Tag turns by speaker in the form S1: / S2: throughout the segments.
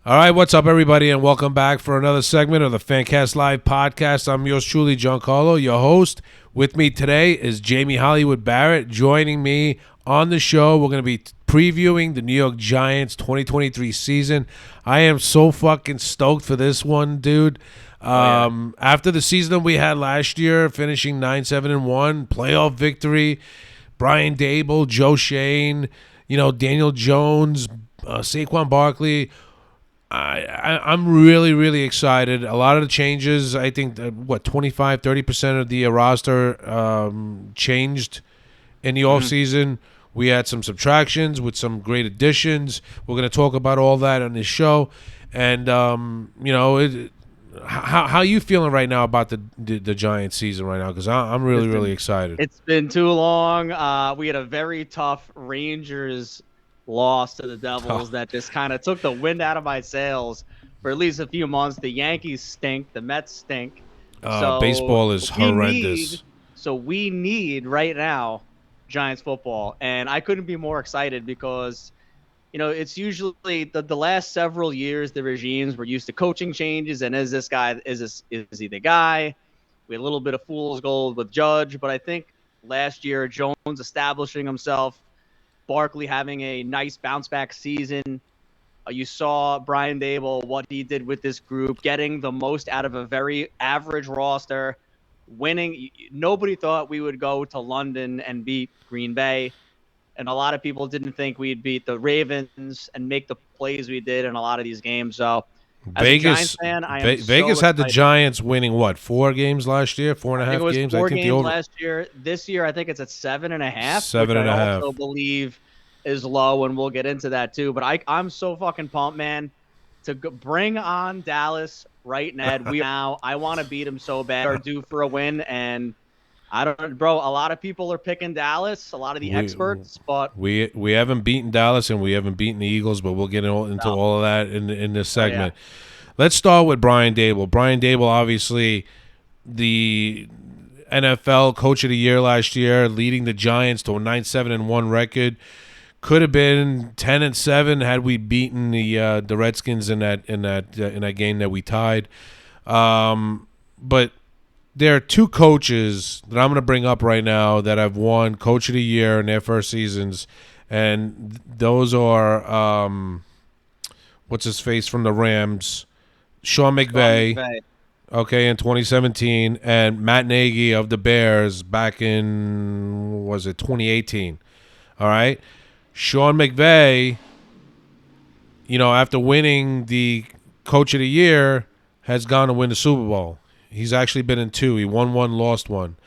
S1: All right, what's up, everybody, and welcome back for another segment of the Fancast Live podcast. I'm yours truly, Giancarlo, your host. With me today is Jamie Hollywood Barrett. Joining me on the show, we're going to be previewing the New York Giants 2023 season. I am so fucking stoked for this one, dude. After the season that we had last year, finishing 9-7-1, playoff victory, Brian Dable, Joe Shane, Daniel Jones, Saquon Barkley. I'm really, really excited. A lot of the changes, I think, 25, 30% of the roster changed in the offseason. We had some subtractions with some great additions. We're going to talk about all that on this show. And, how you feeling right now about the Giants season right now? Because I'm really, really excited.
S2: It's been too long. We had a very tough Rangers loss to the Devils that just kind of took the wind out of my sails for at least a few months. The Yankees stink. The Mets stink.
S1: Baseball is
S2: we
S1: horrendous.
S2: we need right now Giants football. And I couldn't be more excited because, it's usually the last several years, the regimes were used to coaching changes. And is he the guy? We had a little bit of fool's gold with Judge, but I think last year Jones establishing himself, Barkley having a nice bounce back season. You saw Brian Dable, what he did with this group, getting the most out of a very average roster, winning. Nobody thought we would go to London and beat Green Bay. And a lot of people didn't think we'd beat the Ravens and make the plays we did in a lot of these games. So as a Giants fan, I am
S1: Vegas
S2: so
S1: had the
S2: excited.
S1: Giants winning what, 4 games last year, four and a
S2: I think
S1: half
S2: it was
S1: games. I
S2: four
S1: think the
S2: games
S1: over
S2: last year. This year, I think it's at 7.5, which
S1: seven
S2: I
S1: and a half.
S2: also believe is low, and we'll get into that too. But I'm so fucking pumped, man, to bring on Dallas right now. I want to beat them so bad. Are due for a win, and I don't, bro. A lot of people are picking Dallas. A lot of the
S1: We
S2: experts, but
S1: we haven't beaten Dallas and we haven't beaten the Eagles, but we'll get into all of that in this
S2: oh yeah,
S1: segment. Let's start with Brian Dable. Brian Dable, obviously the NFL Coach of the Year last year, leading the Giants to a 9-7-1 record. Could have been 10-7 had we beaten the Redskins in that game that we tied. But there are two coaches that I'm going to bring up right now that have won Coach of the Year in their first seasons, and those are what's his face from the Rams, Sean McVay. Okay, in 2017, and Matt Nagy of the Bears back in, was it 2018? All right. Sean McVay, after winning the Coach of the Year, has gone to win the Super Bowl. He's actually been in 2. He won 1, lost 1.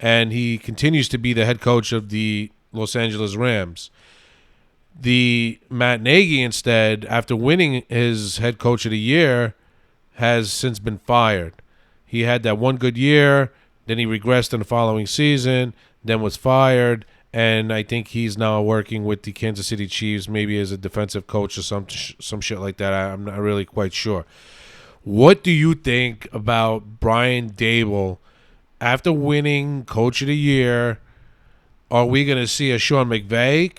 S1: And he continues to be the head coach of the Los Angeles Rams. The Matt Nagy, instead, after winning his head coach of the year, has since been fired. He had that one good year, then he regressed in the following season, then was fired, and I think he's now working with the Kansas City Chiefs, maybe as a defensive coach or some shit like that. I'm not really quite sure. What do you think about Brian Dable after winning Coach of the Year? Are we going to see a Sean McVay,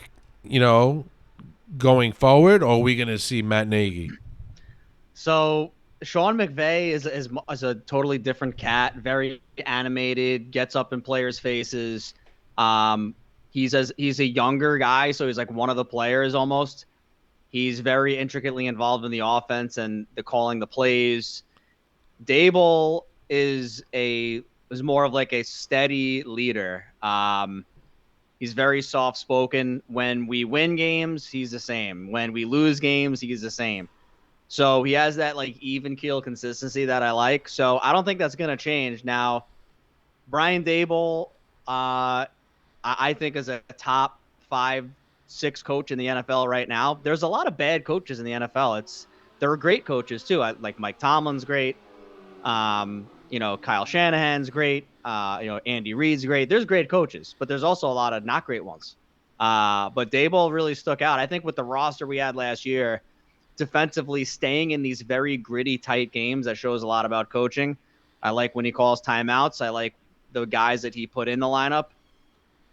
S1: going forward, or are we going to see Matt Nagy?
S2: So Sean McVay is a totally different cat. Very animated, gets up in players' faces. He's a younger guy, so he's like one of the players almost. He's very intricately involved in the offense and the calling the plays. Dable is more of like a steady leader. He's very soft spoken. When we win games, he's the same. When we lose games, he's the same. So he has that like even keel consistency that I like. So I don't think that's gonna change. Now, Brian Dable, I think is a top 5, 6 coach in the NFL right now. There's a lot of bad coaches in the NFL. There are great coaches too. Like Mike Tomlin's great. Kyle Shanahan's great. Andy Reid's great. There's great coaches, but there's also a lot of not great ones. But Dable really stuck out. I think with the roster we had last year, defensively staying in these very gritty, tight games, that shows a lot about coaching. I like when he calls timeouts. I like the guys that he put in the lineup.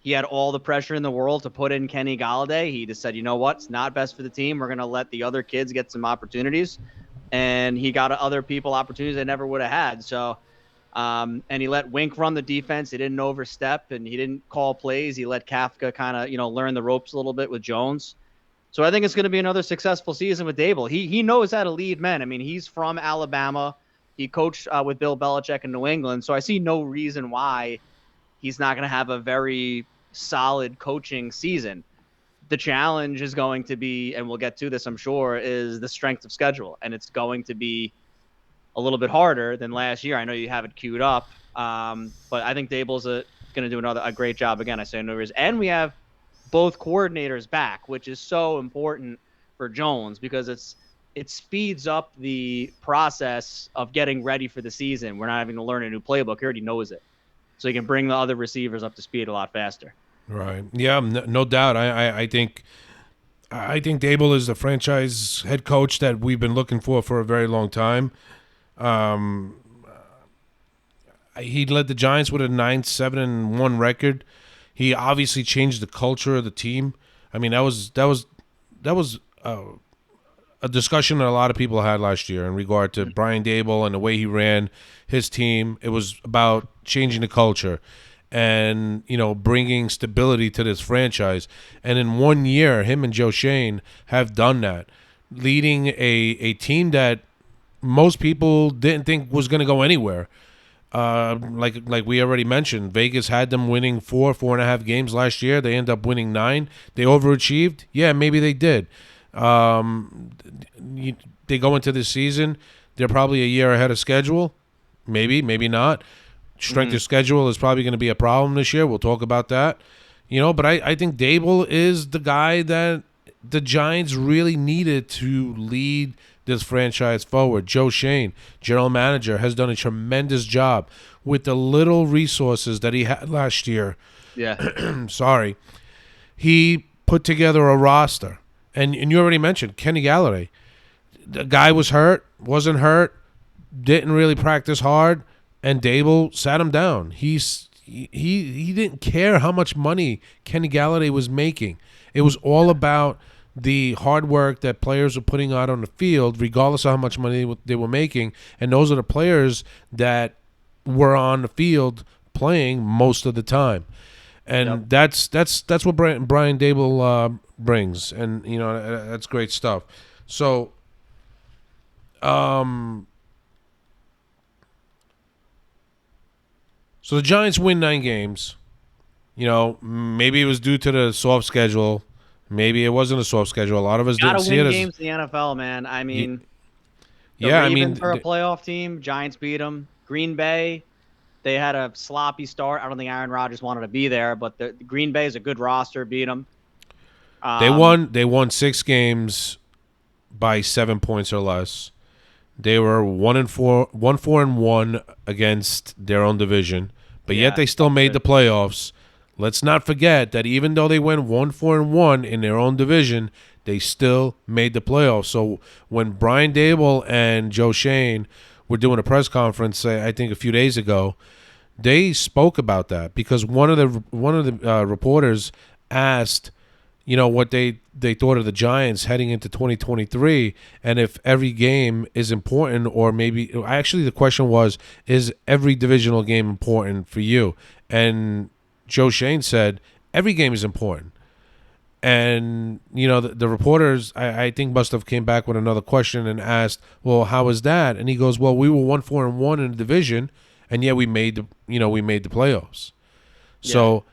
S2: he had all the pressure in the world to put in Kenny Galladay. He just said, you know what? It's not best for the team. We're going to let the other kids get some opportunities. And he got other people opportunities they never would have had. So, and he let Wink run the defense. He didn't overstep and he didn't call plays. He let Kafka kind of, learn the ropes a little bit with Jones. So I think it's going to be another successful season with Dable. He knows how to lead men. I mean, he's from Alabama. He coached with Bill Belichick in New England. So I see no reason why he's not going to have a very solid coaching season. The challenge is going to be, and we'll get to this, I'm sure, is the strength of schedule. And it's going to be a little bit harder than last year. I know you have it queued up, but I think Dable's going to do a great job again. I say no reason. And we have both coordinators back, which is so important for Jones because it speeds up the process of getting ready for the season. We're not having to learn a new playbook. He already knows it. So he can bring the other receivers up to speed a lot faster.
S1: Right. Yeah, no doubt. I think Dable is the franchise head coach that we've been looking for a very long time. He led the Giants with a 9-7-1 record. He obviously changed the culture of the team. I mean, that was a discussion that a lot of people had last year in regard to Brian Dable and the way he ran his team. It was about changing the culture and, bringing stability to this franchise. And in 1 year, him and Joe Shane have done that, leading a team that most people didn't think was going to go anywhere. Like we already mentioned, Vegas had them winning 4.5 games last year. They end up winning 9. They overachieved. Yeah, maybe they did. They go into this season, they're probably a year ahead of schedule. Maybe not. Strength of schedule is probably going to be a problem this year. We'll talk about that. But I think Dable is the guy that the Giants really needed to lead this franchise forward. Joe Shane, general manager, has done a tremendous job with the little resources that he had last year.
S2: Yeah.
S1: Sorry. He put together a roster. And you already mentioned Kenny Galladay. The guy was hurt, wasn't hurt, didn't really practice hard, and Dable sat him down. He didn't care how much money Kenny Galladay was making. It was all about the hard work that players were putting out on the field, regardless of how much money they were making. And those are the players that were on the field playing most of the time. And that's what Brian Dable brings, and that's great stuff. So, so the Giants win 9 games. Maybe it was due to the soft schedule. Maybe it wasn't a soft schedule. A lot of us didn't see it as
S2: games in the NFL, man. I mean,
S1: Ravens
S2: are a playoff team. Giants beat them. Green Bay, they had a sloppy start. I don't think Aaron Rodgers wanted to be there, but the Green Bay is a good roster. Beat them.
S1: They won 6 games by 7 points or less. They were 1-4 against their own division, but yet they still made the playoffs. Let's not forget that even though they went 1-4 in their own division, they still made the playoffs. So when Brian Dable and Joe Shane were doing a press conference, I think a few days ago, they spoke about that because one of the reporters asked, what they thought of the Giants heading into 2023, and if every game is important, or maybe actually the question was, is every divisional game important for you? And Joe Shane said every game is important. And the reporters, I think, must have came back with another question and asked, well, how is that? And he goes, well, we were 1-4 in the division, and yet we made the playoffs. Yeah. So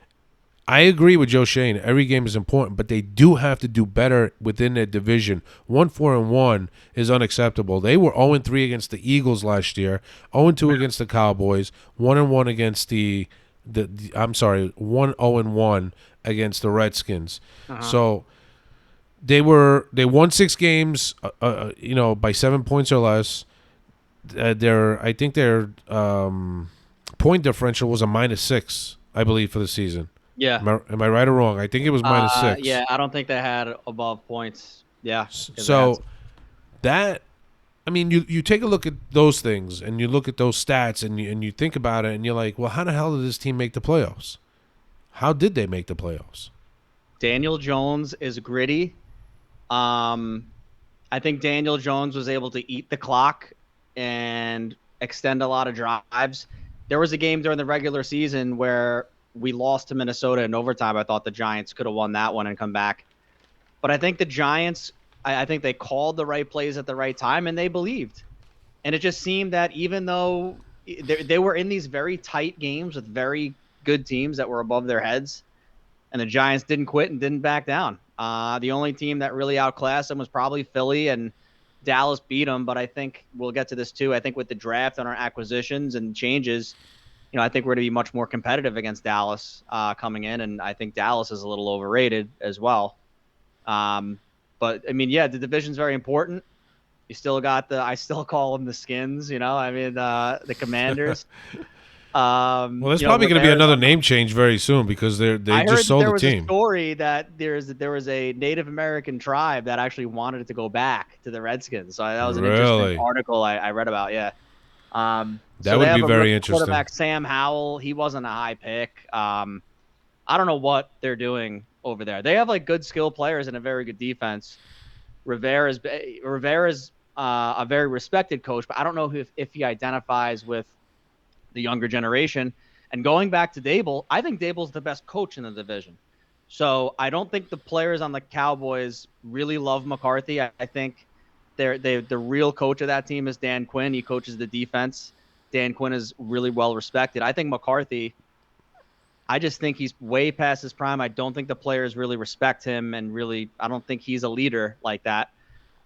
S1: I agree with Joe Shane. Every game is important, but they do have to do better within their division. 1-4 is unacceptable. They were 0-3 against the Eagles last year, 0-2 against the Cowboys, 1-1 against 1-0-1 against the Redskins. So they won 6 games, by 7 points or less. I think their point differential was a -6, I believe, for the season.
S2: Yeah.
S1: Am I right or wrong? I think it was -6.
S2: Yeah, I don't think they had above points. Yeah.
S1: So that, I mean, you take a look at those things and you look at those stats and you think about it and you're like, well, how the hell did this team make the playoffs? How did they make the playoffs?
S2: Daniel Jones is gritty. Um, I think Daniel Jones was able to eat the clock and extend a lot of drives. There was a game during the regular season where we lost to Minnesota in overtime. I thought the Giants could have won that one and come back. But I think the Giants, I think they called the right plays at the right time and they believed. And it just seemed that even though they were in these very tight games with very good teams that were above their heads, and the Giants didn't quit and didn't back down. The only team that really outclassed them was probably Philly, and Dallas beat them. But I think we'll get to this too. I think with the draft and our acquisitions and changes, I think we're going to be much more competitive against Dallas coming in, and I think Dallas is a little overrated as well. But I mean, yeah, the division's very important. You still got I still call them the Skins, I mean, the Commanders.
S1: Well, there's probably going to be another name change very soon because they
S2: I
S1: just
S2: heard that
S1: sold
S2: there
S1: the
S2: was a
S1: team.
S2: story that there was a Native American tribe that actually wanted it to go back to the Redskins. So that was an interesting
S1: Really?
S2: article I read about. Yeah. So
S1: That
S2: they
S1: would be
S2: have a
S1: very
S2: rookie
S1: interesting.
S2: quarterback, Sam Howell. He wasn't a high pick. I don't know what they're doing over there. They have like good skill players and a very good defense. Rivera's a very respected coach, but I don't know if he identifies with the younger generation. And going back to Dable, I think Dable's the best coach in the division. So I don't think the players on the Cowboys really love McCarthy. I think the real coach of that team is Dan Quinn. He coaches the defense. Dan Quinn is really well respected. I think McCarthy, I just think he's way past his prime. I don't think the players really respect him, and really, I don't think he's a leader like that.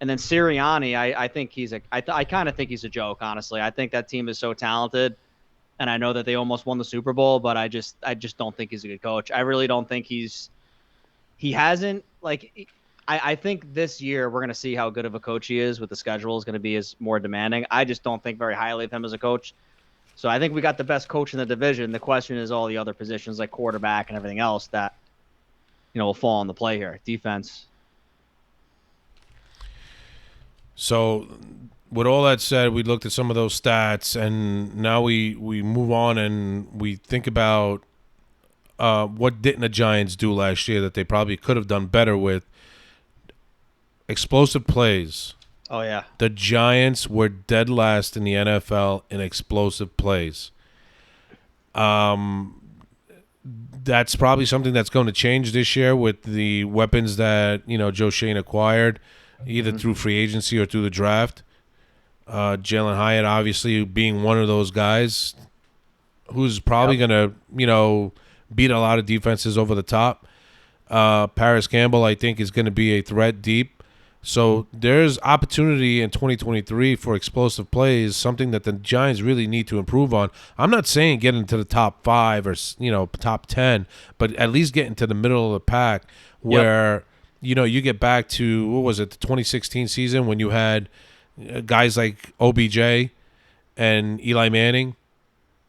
S2: And then Sirianni, I think I kind of think he's a joke, honestly. I think that team is so talented, and I know that they almost won the Super Bowl, but I just don't think he's a good coach. I really don't think he hasn't like. I think this year we're going to see how good of a coach he is. With the schedule is going to be as more demanding. I just don't think very highly of him as a coach. So I think we got the best coach in the division. The question is all the other positions like quarterback and everything else that will fall on the play here. Defense.
S1: So, with all that said, we looked at some of those stats, and now we move on and we think about what didn't the Giants do last year that they probably could have done better with explosive plays.
S2: Oh yeah.
S1: The Giants were dead last in the NFL in explosive plays. That's probably something that's going to change this year with the weapons that Joe Shane acquired, either through free agency or through the draft. Jalen Hyatt obviously being one of those guys who's probably going to beat a lot of defenses over the top. Paris Campbell, I think, is going to be a threat deep. So there's opportunity in 2023 for explosive plays, something that the Giants really need to improve on. I'm not saying get into the top 5 or top 10, but at least get into the middle of the pack where you get back to what was it, the 2016 season when you had guys like OBJ and Eli Manning.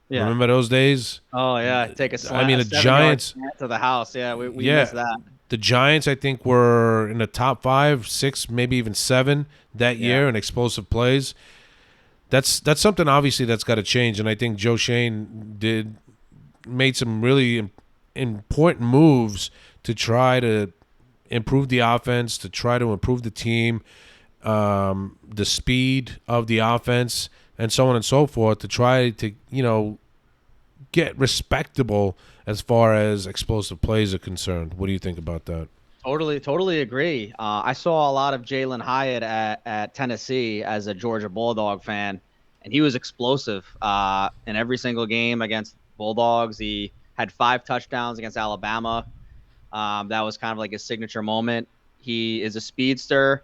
S2: Yeah.
S1: Remember those days?
S2: Oh yeah. Take a
S1: I mean,
S2: a
S1: the
S2: 7-yard
S1: Giants.
S2: slant to the house. Yeah, we
S1: Yeah,
S2: missed that.
S1: the Giants, I think, were in the top 5, 6, maybe even 7 that
S2: Yeah.
S1: year in explosive plays. That's something obviously that's got to change, and I think Joe Shane made some really important moves to try to improve the offense, to try to improve the team, the speed of the offense, and so on and so forth, to try to get respectable as far as explosive plays are concerned. What do you think about that?
S2: Totally agree. I saw a lot of Jalen Hyatt at Tennessee as a Georgia Bulldog fan, and he was explosive in every single game against Bulldogs. He had 5 touchdowns against Alabama. That was kind of like his signature moment. He is a speedster.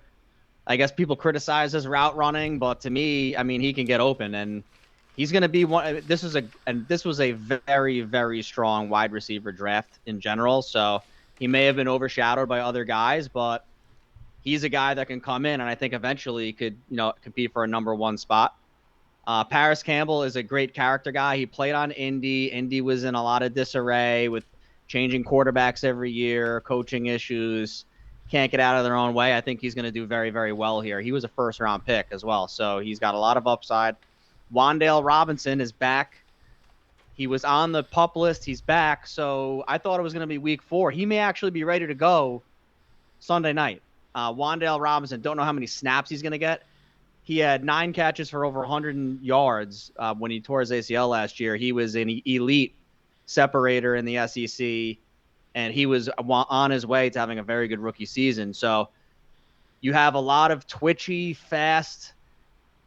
S2: I guess people criticize his route running, but to me, I mean, he can get open, and he's going to be one. This was a very, very strong wide receiver draft in general. So he may have been overshadowed by other guys, but he's a guy that can come in, and I think eventually could compete for a number 1 spot. Paris Campbell is a great character guy. He played on Indy. Indy was in a lot of disarray with changing quarterbacks every year, coaching issues, can't get out of their own way. I think he's going to do very, very well here. He was a first-round pick as well, so he's got a lot of upside. Wan'Dale Robinson is back. He was on the PUP list. He's back. So I thought it was going to be week 4. He may actually be ready to go Sunday night. Wan'Dale Robinson, don't know how many snaps he's going to get. He had 9 catches for over 100 yards when he tore his ACL last year. He was an elite separator in the SEC, and he was on his way to having a very good rookie season. So you have a lot of twitchy, fast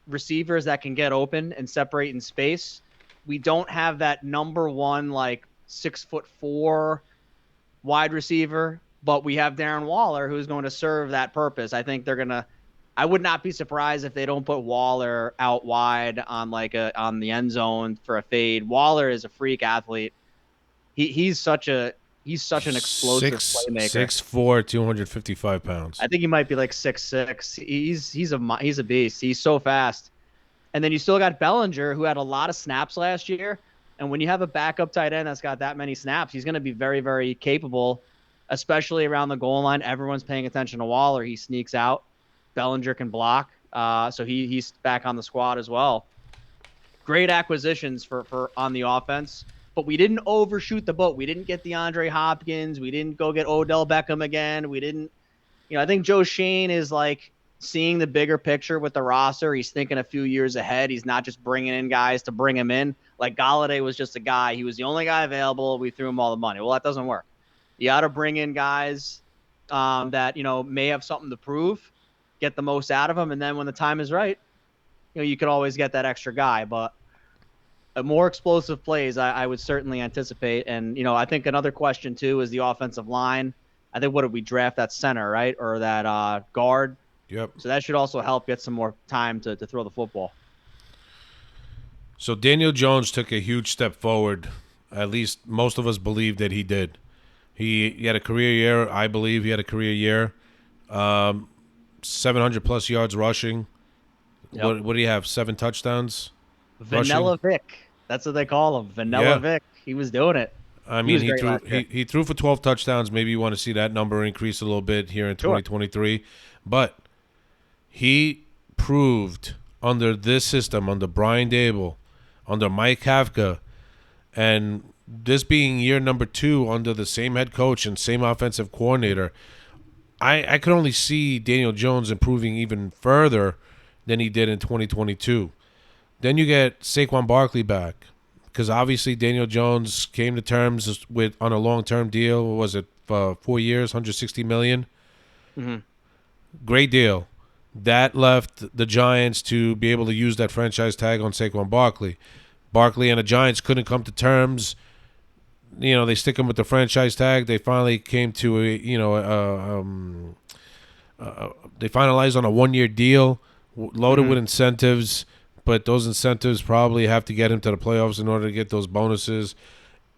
S2: receivers that can get open and separate in space. We don't have that number one, like 6'4" wide receiver, but we have Darren Waller who's going to serve that purpose. I think they're going to, I would not be surprised if they don't put Waller out wide on on the end zone for a fade. Waller is a freak athlete. He's such an explosive playmaker.
S1: 6'4", 255 pounds.
S2: I think he might be like 6'6". He's a beast. He's so fast. And then you still got Bellinger, who had a lot of snaps last year. And when you have a backup tight end that's got that many snaps, he's going to be very, very capable, especially around the goal line. Everyone's paying attention to Waller. He sneaks out. Bellinger can block. So he's back on the squad as well. Great acquisitions for on the offense. But we didn't overshoot the boat. We didn't get DeAndre Hopkins. We didn't go get Odell Beckham again. We didn't, I think Joe Shane is like seeing the bigger picture with the roster. He's thinking a few years ahead. He's not just bringing in guys to bring him in. Like Golladay was just a guy. He was the only guy available. We threw him all the money. Well, that doesn't work. You got to bring in guys that, may have something to prove, get the most out of them. And then when the time is right, you could always get that extra guy. But more explosive plays, I would certainly anticipate. And, I think another question, too, is the offensive line. I think, what did we draft? That center, right? Or that guard?
S1: Yep.
S2: So that should also help get some more time to throw the football.
S1: So Daniel Jones took a huge step forward. At least most of us believe that he did. He had a career year. I believe he had a career year. 700-plus yards rushing. Yep. What do you have, 7 touchdowns?
S2: Vanilla rushing? Vic. That's what they call him. Vanilla Vic. He was doing it.
S1: I mean, he threw for 12 touchdowns. Maybe you want to see that number increase a little bit here in 2023. Sure. But he proved under this system, under Brian Daboll, under Mike Kafka, and this being year number 2 under the same head coach and same offensive coordinator, I could only see Daniel Jones improving even further than he did in 2022. Then you get Saquon Barkley back, because obviously Daniel Jones came to terms with on a long-term deal. What was it, 4 years, $160 million?
S2: Mm-hmm.
S1: Great deal. That left the Giants to be able to use that franchise tag on Saquon Barkley. Barkley and the Giants couldn't come to terms. They stick him with the franchise tag. They finally came to they finalized on a 1-year deal, loaded with incentives. But those incentives probably have to get him to the playoffs in order to get those bonuses.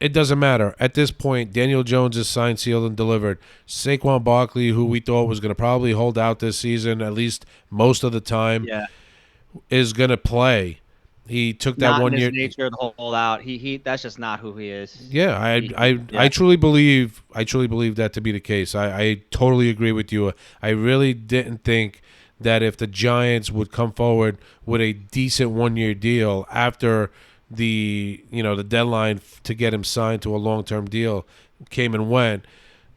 S1: It doesn't matter. At this point, Daniel Jones is signed, sealed, and delivered. Saquon Barkley, who we thought was going to probably hold out this season, at least most of the time, is going to play. He took that 1 year.
S2: Not in his nature to hold out. He that's just not who he is.
S1: Yeah, I truly believe that to be the case. I totally agree with you. I really didn't think that if the Giants would come forward with a decent 1-year deal after the deadline to get him signed to a long-term deal came and went,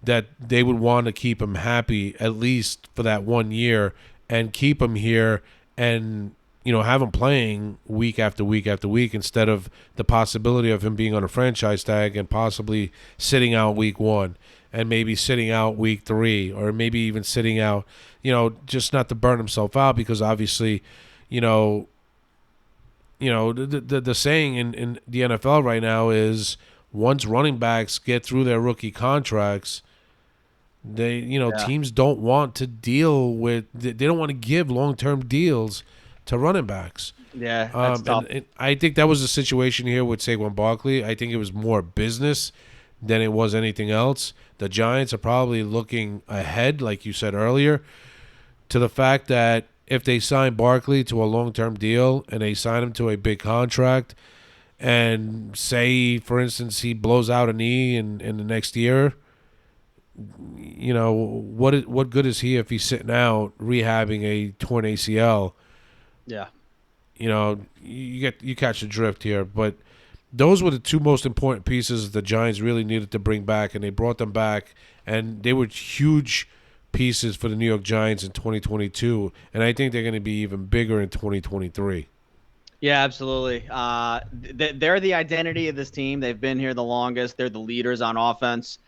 S1: that they would want to keep him happy at least for that 1 year and keep him here and have him playing week after week after week, instead of the possibility of him being on a franchise tag and possibly sitting out week 1 and maybe sitting out week 3, or maybe even sitting out, just not to burn himself out, because obviously, the saying in the NFL right now is, once running backs get through their rookie contracts, they, teams don't want to deal with, they don't want to give long-term deals to running backs.
S2: Yeah, that's tough.
S1: And I think that was the situation here with Saquon Barkley. I think it was more business than it was anything else. The Giants are probably looking ahead, like you said earlier, to the fact that if they sign Barkley to a long-term deal and they sign him to a big contract, and say, for instance, he blows out a knee in the next year, what good is he if he's sitting out rehabbing a torn ACL?
S2: Yeah.
S1: You catch the drift here, but those were the two most important pieces the Giants really needed to bring back, and they brought them back, and they were huge pieces for the New York Giants in 2022, and I think they're going to be even bigger in 2023.
S2: Yeah, absolutely. They're the identity of this team. They've been here the longest. They're the leaders on offense.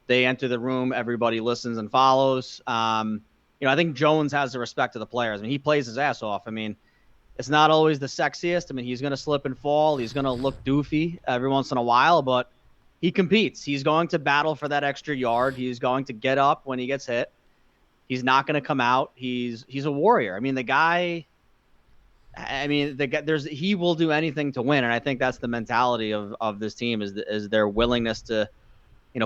S2: They enter the room, everybody listens and follows. I think Jones has the respect of the players. I mean, he plays his ass off. I mean, it's not always the sexiest. I mean, he's going to slip and fall. He's going to look doofy every once in a while, but he competes. He's going to battle for that extra yard. He's going to get up when he gets hit. He's not going to come out. He's a warrior. I mean, the guy. I mean, he will do anything to win, and I think that's the mentality of this team is their willingness to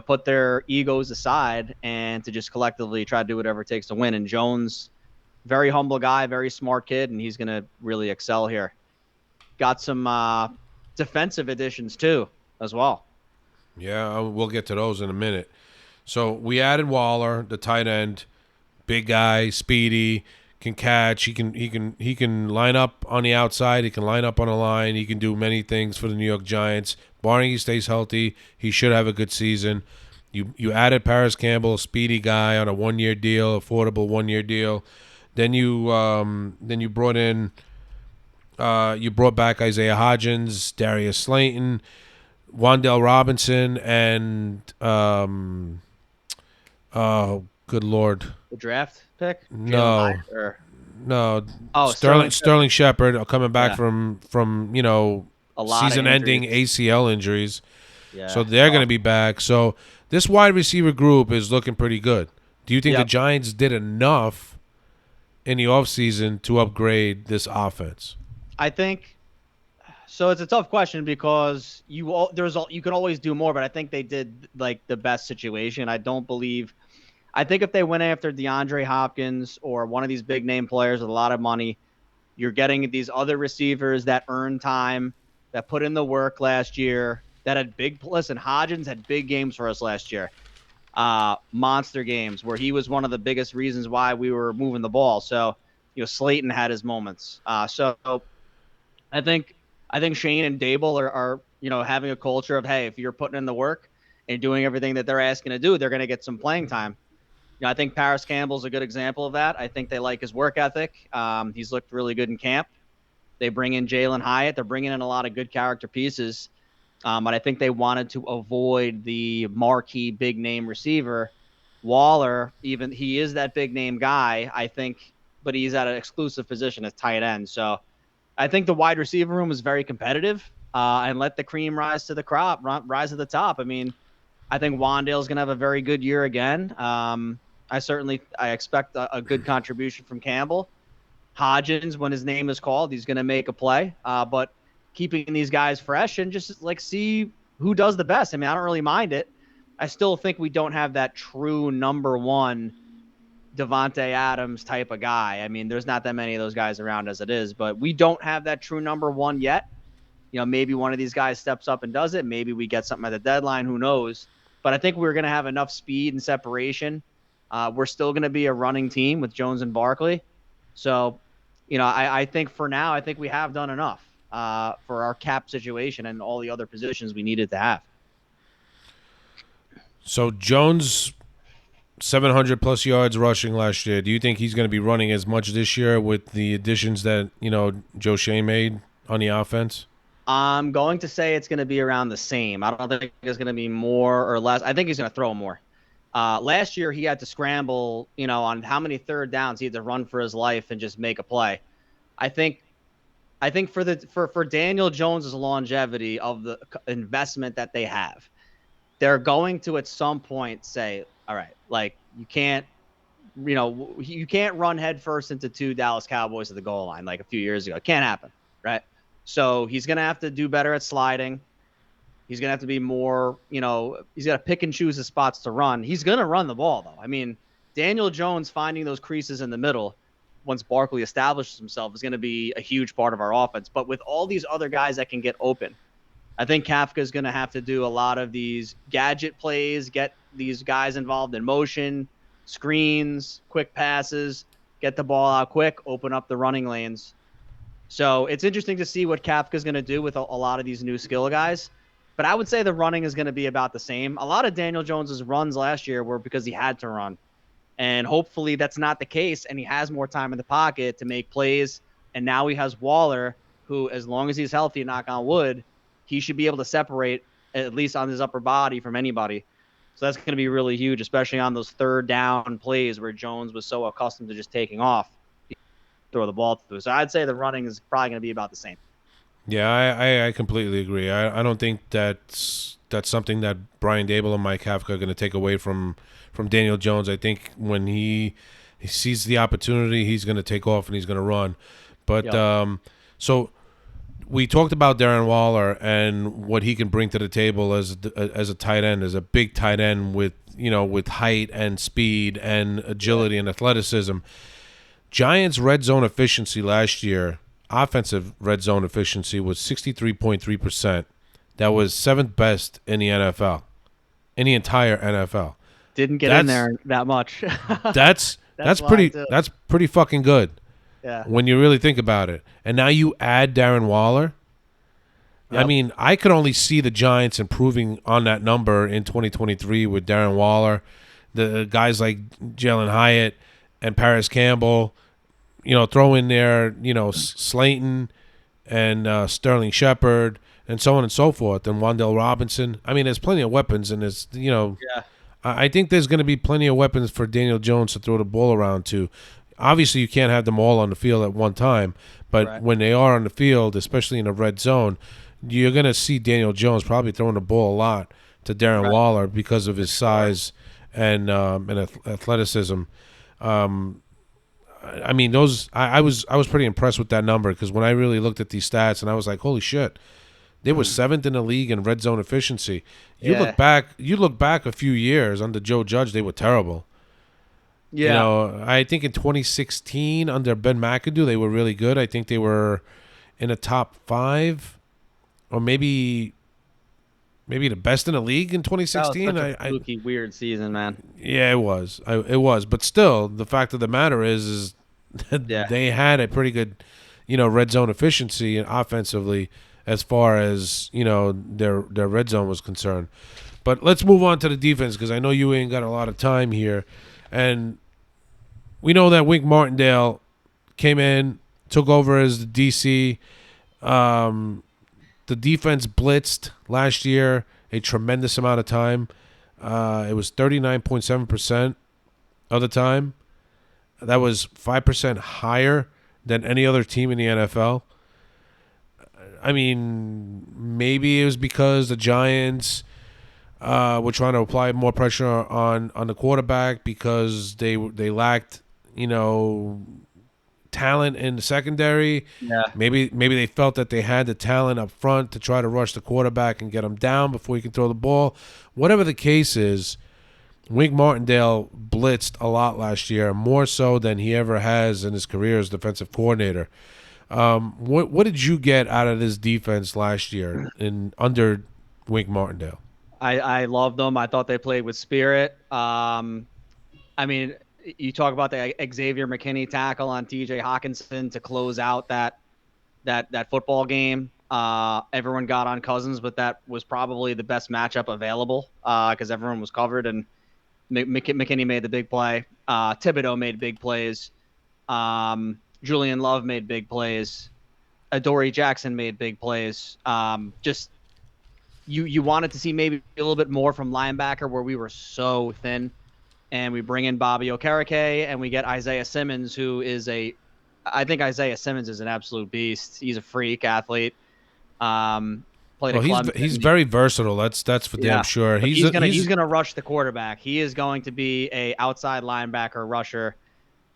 S2: put their egos aside and to just collectively try to do whatever it takes to win. And Jones, very humble guy, very smart kid, and he's going to really excel here. Got some defensive additions too, as well.
S1: Yeah, we'll get to those in a minute. So we added Waller, the tight end, big guy, speedy, can catch. He can line up on the outside. He can line up on the line. He can do many things for the New York Giants. Barring he stays healthy, he should have a good season. You added Paris Campbell, a speedy guy on a 1-year deal, affordable 1-year deal. Then you brought in you brought back Isaiah Hodgins, Darius Slayton, Wan'Dale Robinson, and oh, good lord,
S2: The draft pick, Jalen
S1: no,
S2: Hyatt, or
S1: no,
S2: Sterling
S1: Sterling Shepard coming back
S2: Yeah,
S1: from
S2: a lot of
S1: season-ending
S2: injuries.
S1: ACL injuries, so
S2: Yeah,
S1: they're going to be back. So this wide receiver group is looking pretty good. Do you think the
S2: yep.
S1: Giants did enough in the offseason to upgrade this offense?
S2: I think so. It's a tough question because you can always do more, but I think they did like the best situation. I don't believe. I think if they went after DeAndre Hopkins or one of these big name players with a lot of money, you're getting these other receivers that earn time, that put in the work last year, that had big. Listen, Hodgins had big games for us last year, monster games where he was one of the biggest reasons why we were moving the ball. So, Slayton had his moments. So I think Shane and Dable are having a culture of, hey, if you're putting in the work and doing everything that they're asking to do, they're going to get some playing time. I think Paris Campbell's a good example of that. I think they like his work ethic. He's looked really good in camp. They bring in Jalen Hyatt. They're bringing in a lot of good character pieces. But I think they wanted to avoid the marquee big name receiver. Waller, even he is that big name guy, I think, but he's at an exclusive position as tight end. So I think the wide receiver room is very competitive, and let the cream rise to the crop, rise to the top. I mean, I think Wandale's going to have a very good year again. I expect a good contribution from Campbell. Hodgins, when his name is called, he's going to make a play. But keeping these guys fresh and just like see who does the best. I mean, I don't really mind it. I still think we don't have that true number one Devontae Adams type of guy. I mean, there's not that many of those guys around as it is, but we don't have that true number one yet. Maybe one of these guys steps up and does it. Maybe we get something at the deadline. Who knows? But I think we're going to have enough speed and separation. We're still going to be a running team with Jones and Barkley. So, I think for now, I think we have done enough for our cap situation and all the other positions we needed to have.
S1: So Jones 700 plus yards rushing last year. Do you think he's going to be running as much this year with the additions that, Joe Shea made on the offense?
S2: I'm going to say it's going to be around the same. I don't think it's going to be more or less. I think he's going to throw more. Last year, he had to scramble, on how many third downs he had to run for his life and just make a play. I think for Daniel Jones's longevity of the investment that they have, they're going to at some point say, all right, like you can't run headfirst into two Dallas Cowboys at the goal line like a few years ago. It can't happen, right? So he's going to have to do better at sliding. He's going to have to be more, he's got to pick and choose his spots to run. He's going to run the ball, though. I mean, Daniel Jones finding those creases in the middle once Barkley establishes himself is going to be a huge part of our offense. But with all these other guys that can get open, I think Kafka is going to have to do a lot of these gadget plays, get these guys involved in motion, screens, quick passes, get the ball out quick, open up the running lanes. So it's interesting to see what Kafka's going to do with a lot of these new skill guys. But I would say the running is going to be about the same. A lot of Daniel Jones's runs last year were because he had to run. And hopefully that's not the case. And he has more time in the pocket to make plays. And now he has Waller, who, as long as he's healthy, knock on wood, he should be able to separate, at least on his upper body, from anybody. So that's going to be really huge, especially on those third down plays where Jones was so accustomed to just taking off, throw the ball through. So I'd say the running is probably going to be about the same.
S1: Yeah, I completely agree. I don't think that's something that Brian Dable and Mike Kafka are going to take away from Daniel Jones. I think when he sees the opportunity, he's going to take off and he's going to run. But
S2: Yep.
S1: so we talked about Darren Waller and what he can bring to the table as a tight end, as a big tight end with with height and speed and
S2: Yeah.
S1: agility and athleticism. Giants' red zone efficiency last year, offensive red zone efficiency was 63.3%. That was seventh best in the NFL, in the entire NFL.
S2: Didn't get in
S1: That's
S2: there that much.
S1: that's
S2: That's
S1: that's
S2: why,
S1: pretty
S2: too.
S1: that's pretty fucking good
S2: Yeah.
S1: when you really think about it. And now you add Darren Waller. I
S2: Yep.
S1: mean, I could only see the Giants improving on that number in 2023 with Darren Waller, the guys like Jalen Hyatt and Paris Campbell. Throw in there, Slayton and Sterling Shepard and so on and so forth, and Wandell Robinson. I mean, there's plenty of weapons, and
S2: Yeah.
S1: I think there's going to be plenty of weapons for Daniel Jones to throw the ball around to. Obviously, you can't have them all on the field at one time, but
S2: Right.
S1: when they are on the field, especially in the red zone, you're going to see Daniel Jones probably throwing the ball a lot to Darren
S2: Right.
S1: Waller because of his
S2: Sure.
S1: size and athleticism. Um, I mean, those I was pretty impressed with that number because when I really looked at these stats and I was like, holy shit, they were seventh in the league in red zone efficiency.
S2: Yeah.
S1: You look back a few years under Joe Judge, they were terrible.
S2: Yeah.
S1: I think in 2016 under Ben McAdoo, they were really good. I think they were in the top five, or maybe the best in the league in
S2: That was
S1: 2016.
S2: such a
S1: I
S2: fluky, weird season, man.
S1: Yeah, it was. It was, but still, the fact of the matter is
S2: Yeah.
S1: they had a pretty good, red zone efficiency and offensively as far as their red zone was concerned. But let's move on to the defense because I know you ain't got a lot of time here, and we know that Wink Martindale came in, took over as the DC. Um, the defense blitzed last year a tremendous amount of time. It was 39.7% of the time. That was 5% higher than any other team in the NFL. I mean, maybe it was because the Giants were trying to apply more pressure on the quarterback because they lacked, talent in the secondary.
S2: Yeah.
S1: Maybe they felt that they had the talent up front to try to rush the quarterback and get him down before he can throw the ball. Whatever the case is, Wink Martindale blitzed a lot last year, more so than he ever has in his career as defensive coordinator. What did you get out of this defense last year in under Wink Martindale?
S2: I loved them. I thought they played with spirit. I mean, you talk about the Xavier McKinney tackle on TJ Hawkinson to close out that football game. Everyone got on Cousins, but that was probably the best matchup available because everyone was covered and McKinney made the big play. Thibodeau made big plays. Julian Love made big plays. Adoree Jackson made big plays. Just you wanted to see maybe a little bit more from linebacker where we were so thin, and we bring in Bobby Okereke and we get Isaiah Simmons, who is I think Isaiah Simmons is an absolute beast. He's a freak athlete. Um, Played
S1: Well,
S2: at
S1: he's
S2: Clemson.
S1: very versatile. That's for damn
S2: Yeah,
S1: sure.
S2: but
S1: He's
S2: he's
S1: he's
S2: gonna rush the quarterback. He is going to be a outside linebacker rusher,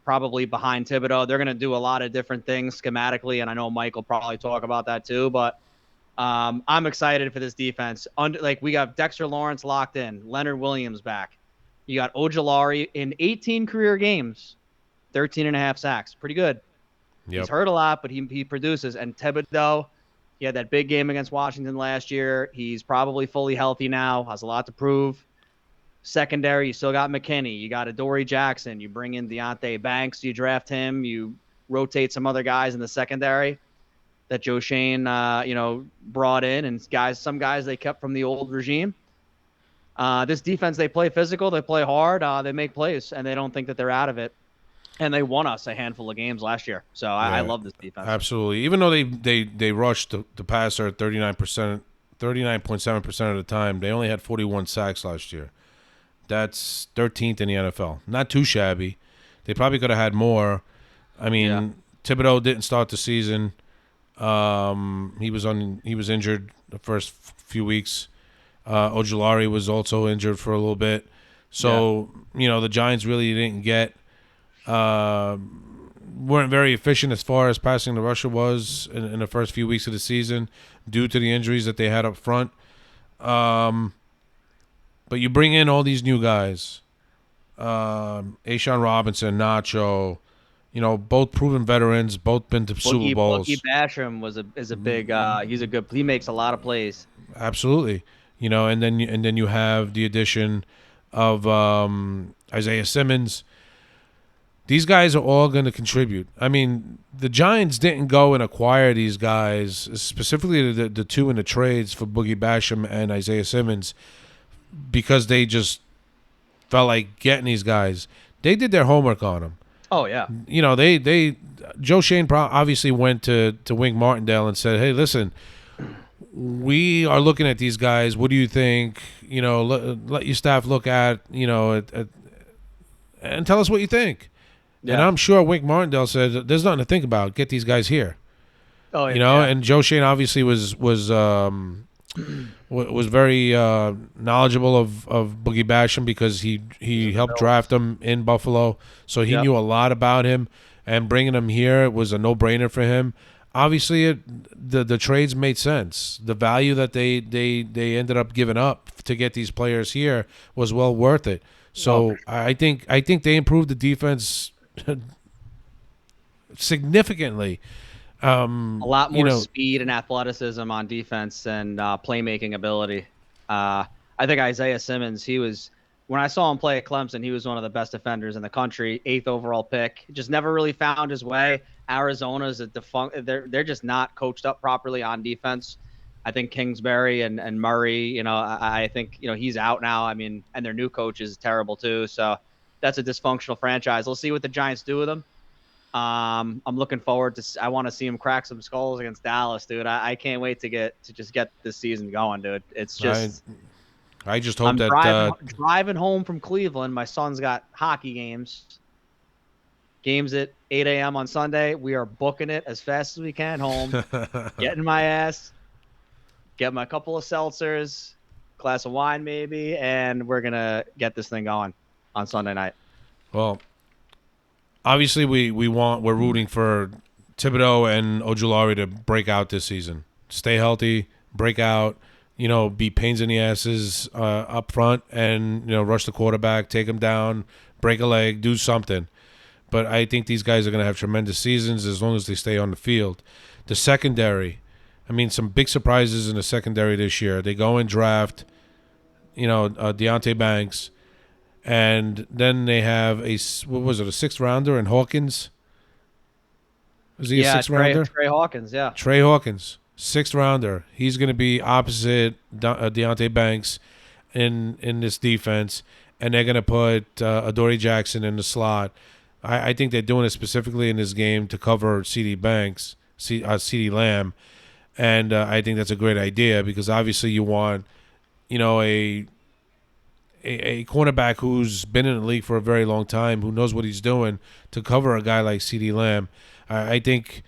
S2: probably behind Thibodeau. They're gonna do a lot of different things schematically, and I know Mike will probably talk about that too. But I'm excited for this defense. Like we got Dexter Lawrence locked in, Leonard Williams back. You got Ojulari in 18 career games, 13 and a half sacks. Pretty good. He's
S1: Yep.
S2: hurt a lot, but he produces. And Thibodeau, he had that big game against Washington last year. He's probably fully healthy now, has a lot to prove. Secondary, you still got McKinney. You got Adoree Jackson. You bring in Deontay Banks. You draft him. You rotate some other guys in the secondary. that Joe Shane, brought in, and some guys they kept from the old regime. This defense, they play physical, they play hard, they make plays, and they don't think that they're out of it. And they won us a handful of games last year. So I
S1: Yeah,
S2: love this defense.
S1: absolutely. Even though they rushed the passer 39%, 39.7% of the time, they only had 41 sacks last year. That's 13th in the NFL. Not too shabby. They probably could have had more. I
S2: Yeah.
S1: mean, Thibodeau didn't start the season. He was injured the first few weeks. Ojulari was also injured for a little bit.
S2: Yeah.
S1: So, the Giants really didn't get weren't very efficient as far as passing the rusher was in the first few weeks of the season due to the injuries that they had up front. But you bring in all these new guys, Ashawn Robinson, Nacho, both proven veterans, both been to Super
S2: Boogie
S1: Bowls.
S2: Basham is a big he makes a lot of plays.
S1: Absolutely, and then you have the addition of Isaiah Simmons. These guys are all going to contribute. I mean, the Giants didn't go and acquire these guys, specifically the two in the trades for Boogie Basham and Isaiah Simmons, because they just felt like getting these guys. They did their homework on them.
S2: Oh yeah.
S1: They Joe Shane obviously went to Wink Martindale and said, "Hey, listen, we are looking at these guys. What do you think? Let your staff look at and tell us what you think." And
S2: Yeah.
S1: I'm sure Wink Martindale said, "There's nothing to think about. Get these guys here."
S2: Oh yeah.
S1: And Joe Shane obviously was very knowledgeable of Boogie Basham because he helped draft him in Buffalo, so he
S2: Yep.
S1: knew a lot about him. And bringing him here was a no-brainer for him. Obviously, the trades made sense. The value that they ended up giving up to get these players here was well worth it. So I think they improved the defense significantly.
S2: A lot more speed and athleticism on defense and playmaking ability. I think Isaiah Simmons, when I saw him play at Clemson, he was one of the best defenders in the country, 8th overall pick. Just never really found his way. Arizona's a defunct. They're just not coached up properly on defense. I think Kingsbury and Murray, I think, he's out now. I mean, and their new coach is terrible too. So that's a dysfunctional franchise. We'll see what the Giants do with them. I'm looking forward to. I want to see him crack some skulls against Dallas, dude. I can't wait to just get this season going, dude. It's just
S1: I just hope
S2: I'm
S1: that
S2: driving home from Cleveland. My son's got hockey games at 8 a.m. on Sunday. We are booking it as fast as we can home. Getting my ass, get my couple of seltzers, glass of wine maybe, and we're gonna get this thing going on Sunday night.
S1: well, obviously we're rooting for Thibodeau and Ojulari to break out this season, stay healthy, break out, be pains in the asses up front, and rush the quarterback, take him down, break a leg, do something. But I think these guys are going to have tremendous seasons as long as they stay on the field. The secondary, I mean, some big surprises in the secondary this year. They go and draft, Deontay Banks. And then they have a 6th rounder in Hawkins? Is he a 6th rounder?
S2: Trey Hawkins, yeah.
S1: Trey Hawkins, 6th rounder. He's going to be opposite Deontay Banks in this defense, and they're going to put Adoree Jackson in the slot. I think they're doing it specifically in this game to cover CeeDee Lamb, and I think that's a great idea because obviously you want, a cornerback who's been in the league for a very long time, who knows what he's doing, to cover a guy like CeeDee Lamb. I think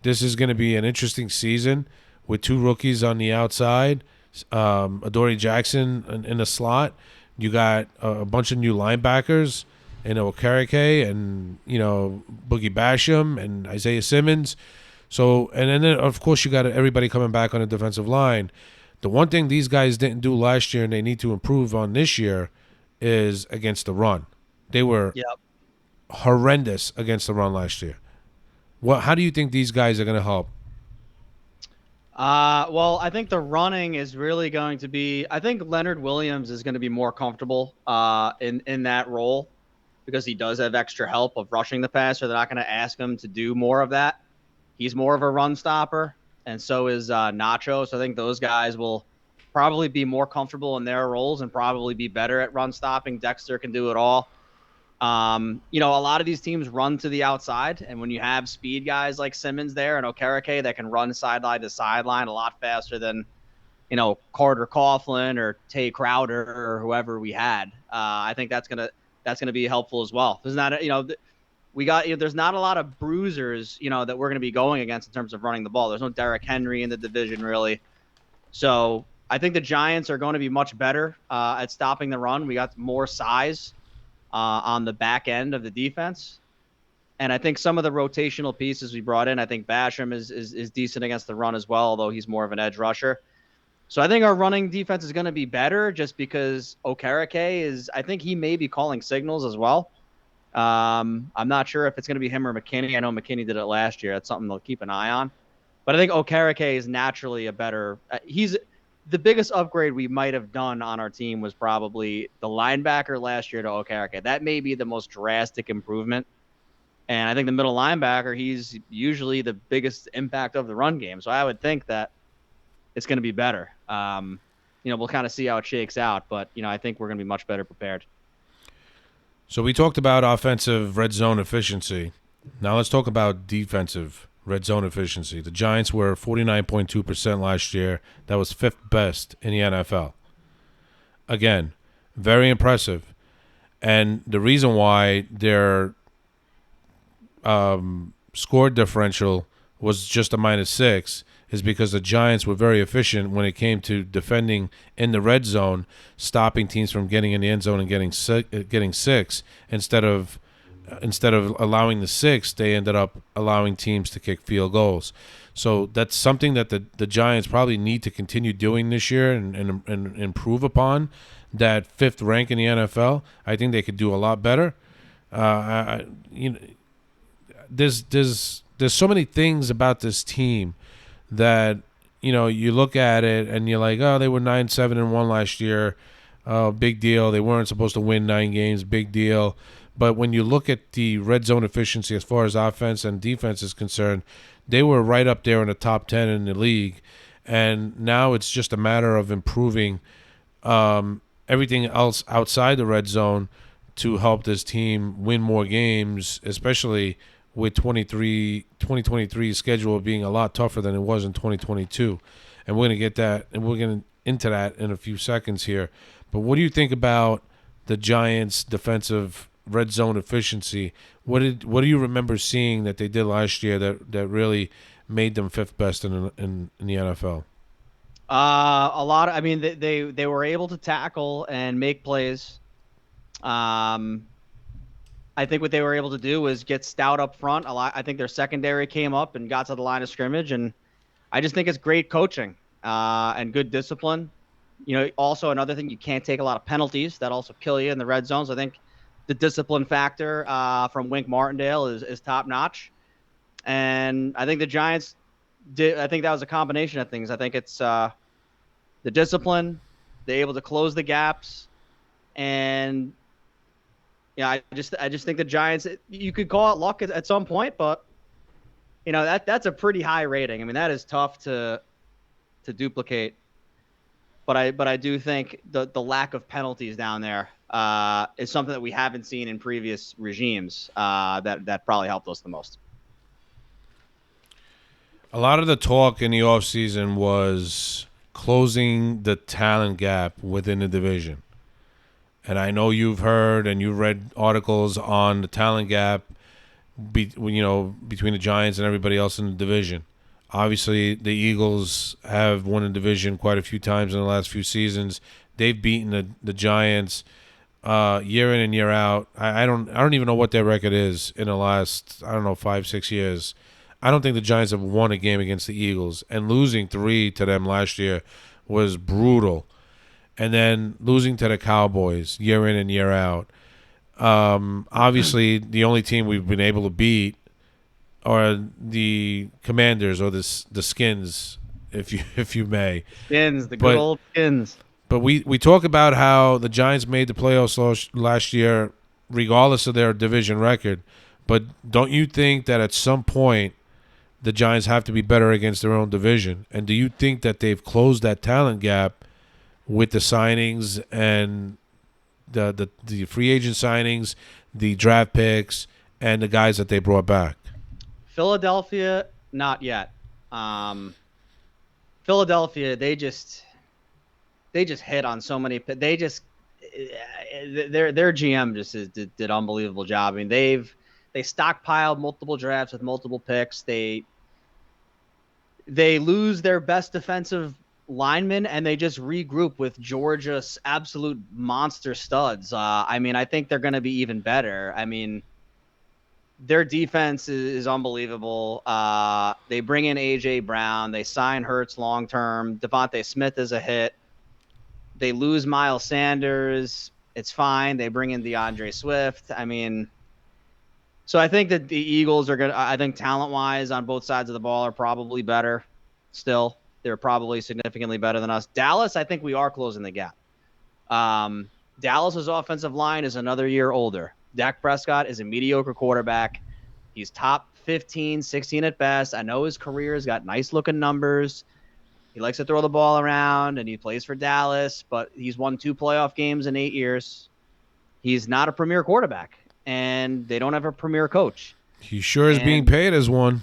S1: this is going to be an interesting season with 2 rookies on the outside, Adoree Jackson in the slot. You got a bunch of new linebackers, Okereke and Boogie Basham and Isaiah Simmons. So and then of course you got everybody coming back on the defensive line. The one thing these guys didn't do last year and they need to improve on this year is against the run. They were horrendous against the run last year. How do you think these guys are going to help?
S2: Well, I think the running is really going to be. I think Leonard Williams is going to be more comfortable in that role because he does have extra help of rushing the passer. They're not going to ask him to do more of that. He's more of a run stopper. and so is Nacho. So I think those guys will probably be more comfortable in their roles and probably be better at run stopping. Dexter can do it all. A lot of these teams run to the outside, and when you have speed guys like Simmons there and Okereke that can run sideline to sideline a lot faster than Carter Coughlin or Tay Crowder or whoever we had, I think that's gonna be helpful as well. There's not there's not a lot of bruisers that we're gonna be going against in terms of running the ball. There's no Derrick Henry in the division really, so I think the Giants are going to be much better at stopping the run. We got more size on the back end of the defense. And I think some of the rotational pieces we brought in, I think Basham is decent against the run as well, although he's more of an edge rusher. So I think our running defense is going to be better just because Okereke I think he may be calling signals as well. I'm not sure if it's going to be him or McKinney. I know McKinney did it last year. That's something to keep an eye on. But I think Okereke is naturally a better he's the biggest upgrade we might have done on our team was probably the linebacker last year to Okereke. That may be the most drastic improvement. And I think the middle linebacker, he's usually the biggest impact of the run game. So I would think that it's going to be better. We'll kind of see how it shakes out, but I think we're going to be much better prepared.
S1: So we talked about offensive red zone efficiency. Now let's talk about defensive red zone efficiency. The Giants were 49.2% last year. That was fifth best in the NFL. Again, very impressive. And the reason why their score differential was just a -6 is because the Giants were very efficient when it came to defending in the red zone, stopping teams from getting in the end zone and getting six. Instead of allowing the 6, they ended up allowing teams to kick field goals. So that's something that the Giants probably need to continue doing this year and improve upon. That fifth rank in the NFL, I think they could do a lot better. There's so many things about this team that you look at it and you're like, oh, they were 9-7-1 last year. Oh, big deal. They weren't supposed to win 9 games. Big deal. But when you look at the red zone efficiency as far as offense and defense is concerned, they were right up there in the top 10 in the league. And now it's just a matter of improving everything else outside the red zone to help this team win more games, especially with 2023 schedule being a lot tougher than it was in 2022. And we're going to get that, and we're going into that in a few seconds here. But what do you think about the Giants' defensive red zone efficiency? What do you remember seeing that they did last year that really made them fifth best in the NFL?
S2: A lot. They were able to tackle and make plays. I think what they were able to do was get stout up front. I think their secondary came up and got to the line of scrimmage, and I just think it's great coaching and good discipline. Also another thing, you can't take a lot of penalties. That also kill you in the red zone. So I think the discipline factor from Wink Martindale is top notch. And I think the Giants did. I think that was a combination of things. I think it's the discipline, they're able to close the gaps, and I just think the Giants. You could call it luck at some point, but that's a pretty high rating. I mean, that is tough to duplicate. But I do think the lack of penalties down there is something that we haven't seen in previous regimes. That probably helped us the most.
S1: A lot of the talk in the offseason was closing the talent gap within the division. And I know you've heard and you've read articles on the talent gap between the Giants and everybody else in the division. Obviously, the Eagles have won the division quite a few times in the last few seasons. They've beaten the Giants year in and year out. I don't even know what their record is in the last 5-6 years. I don't think the Giants have won a game against the Eagles, and losing 3 to them last year was brutal. And then losing to the Cowboys year in and year out. Obviously, the only team we've been able to beat are the Commanders or the Skins, if you may.
S2: Skins, good old Skins.
S1: But we talk about how the Giants made the playoffs last year, regardless of their division record. But don't you think that at some point the Giants have to be better against their own division. And do you think that they've closed that talent gap with the signings and the free agent signings, the draft picks, and the guys that they brought back?
S2: Philadelphia, not yet. Um, Philadelphia, they just hit on so many. They just their GM just did unbelievable job. I mean, they stockpiled multiple drafts with multiple picks. They lose their best defensive linemen and they just regroup with Georgia's absolute monster studs. I mean, I think they're going to be even better. I mean, their defense is unbelievable. They bring in AJ Brown. They sign Hurts long term. Devontae Smith is a hit. They lose Miles Sanders. It's fine. They bring in DeAndre Swift. I mean, so I think that the Eagles are going to, I think talent wise on both sides of the ball are probably better still. They're probably significantly better than us. Dallas, I think we are closing the gap. Dallas's offensive line is another year older. Dak Prescott is a mediocre quarterback. He's top 15, 16 at best. I know his career has got nice looking numbers. He likes to throw the ball around and he plays for Dallas, but he's won 2 playoff games in 8 years. He's not a premier quarterback, and they don't have a premier coach.
S1: He sure is being paid as one.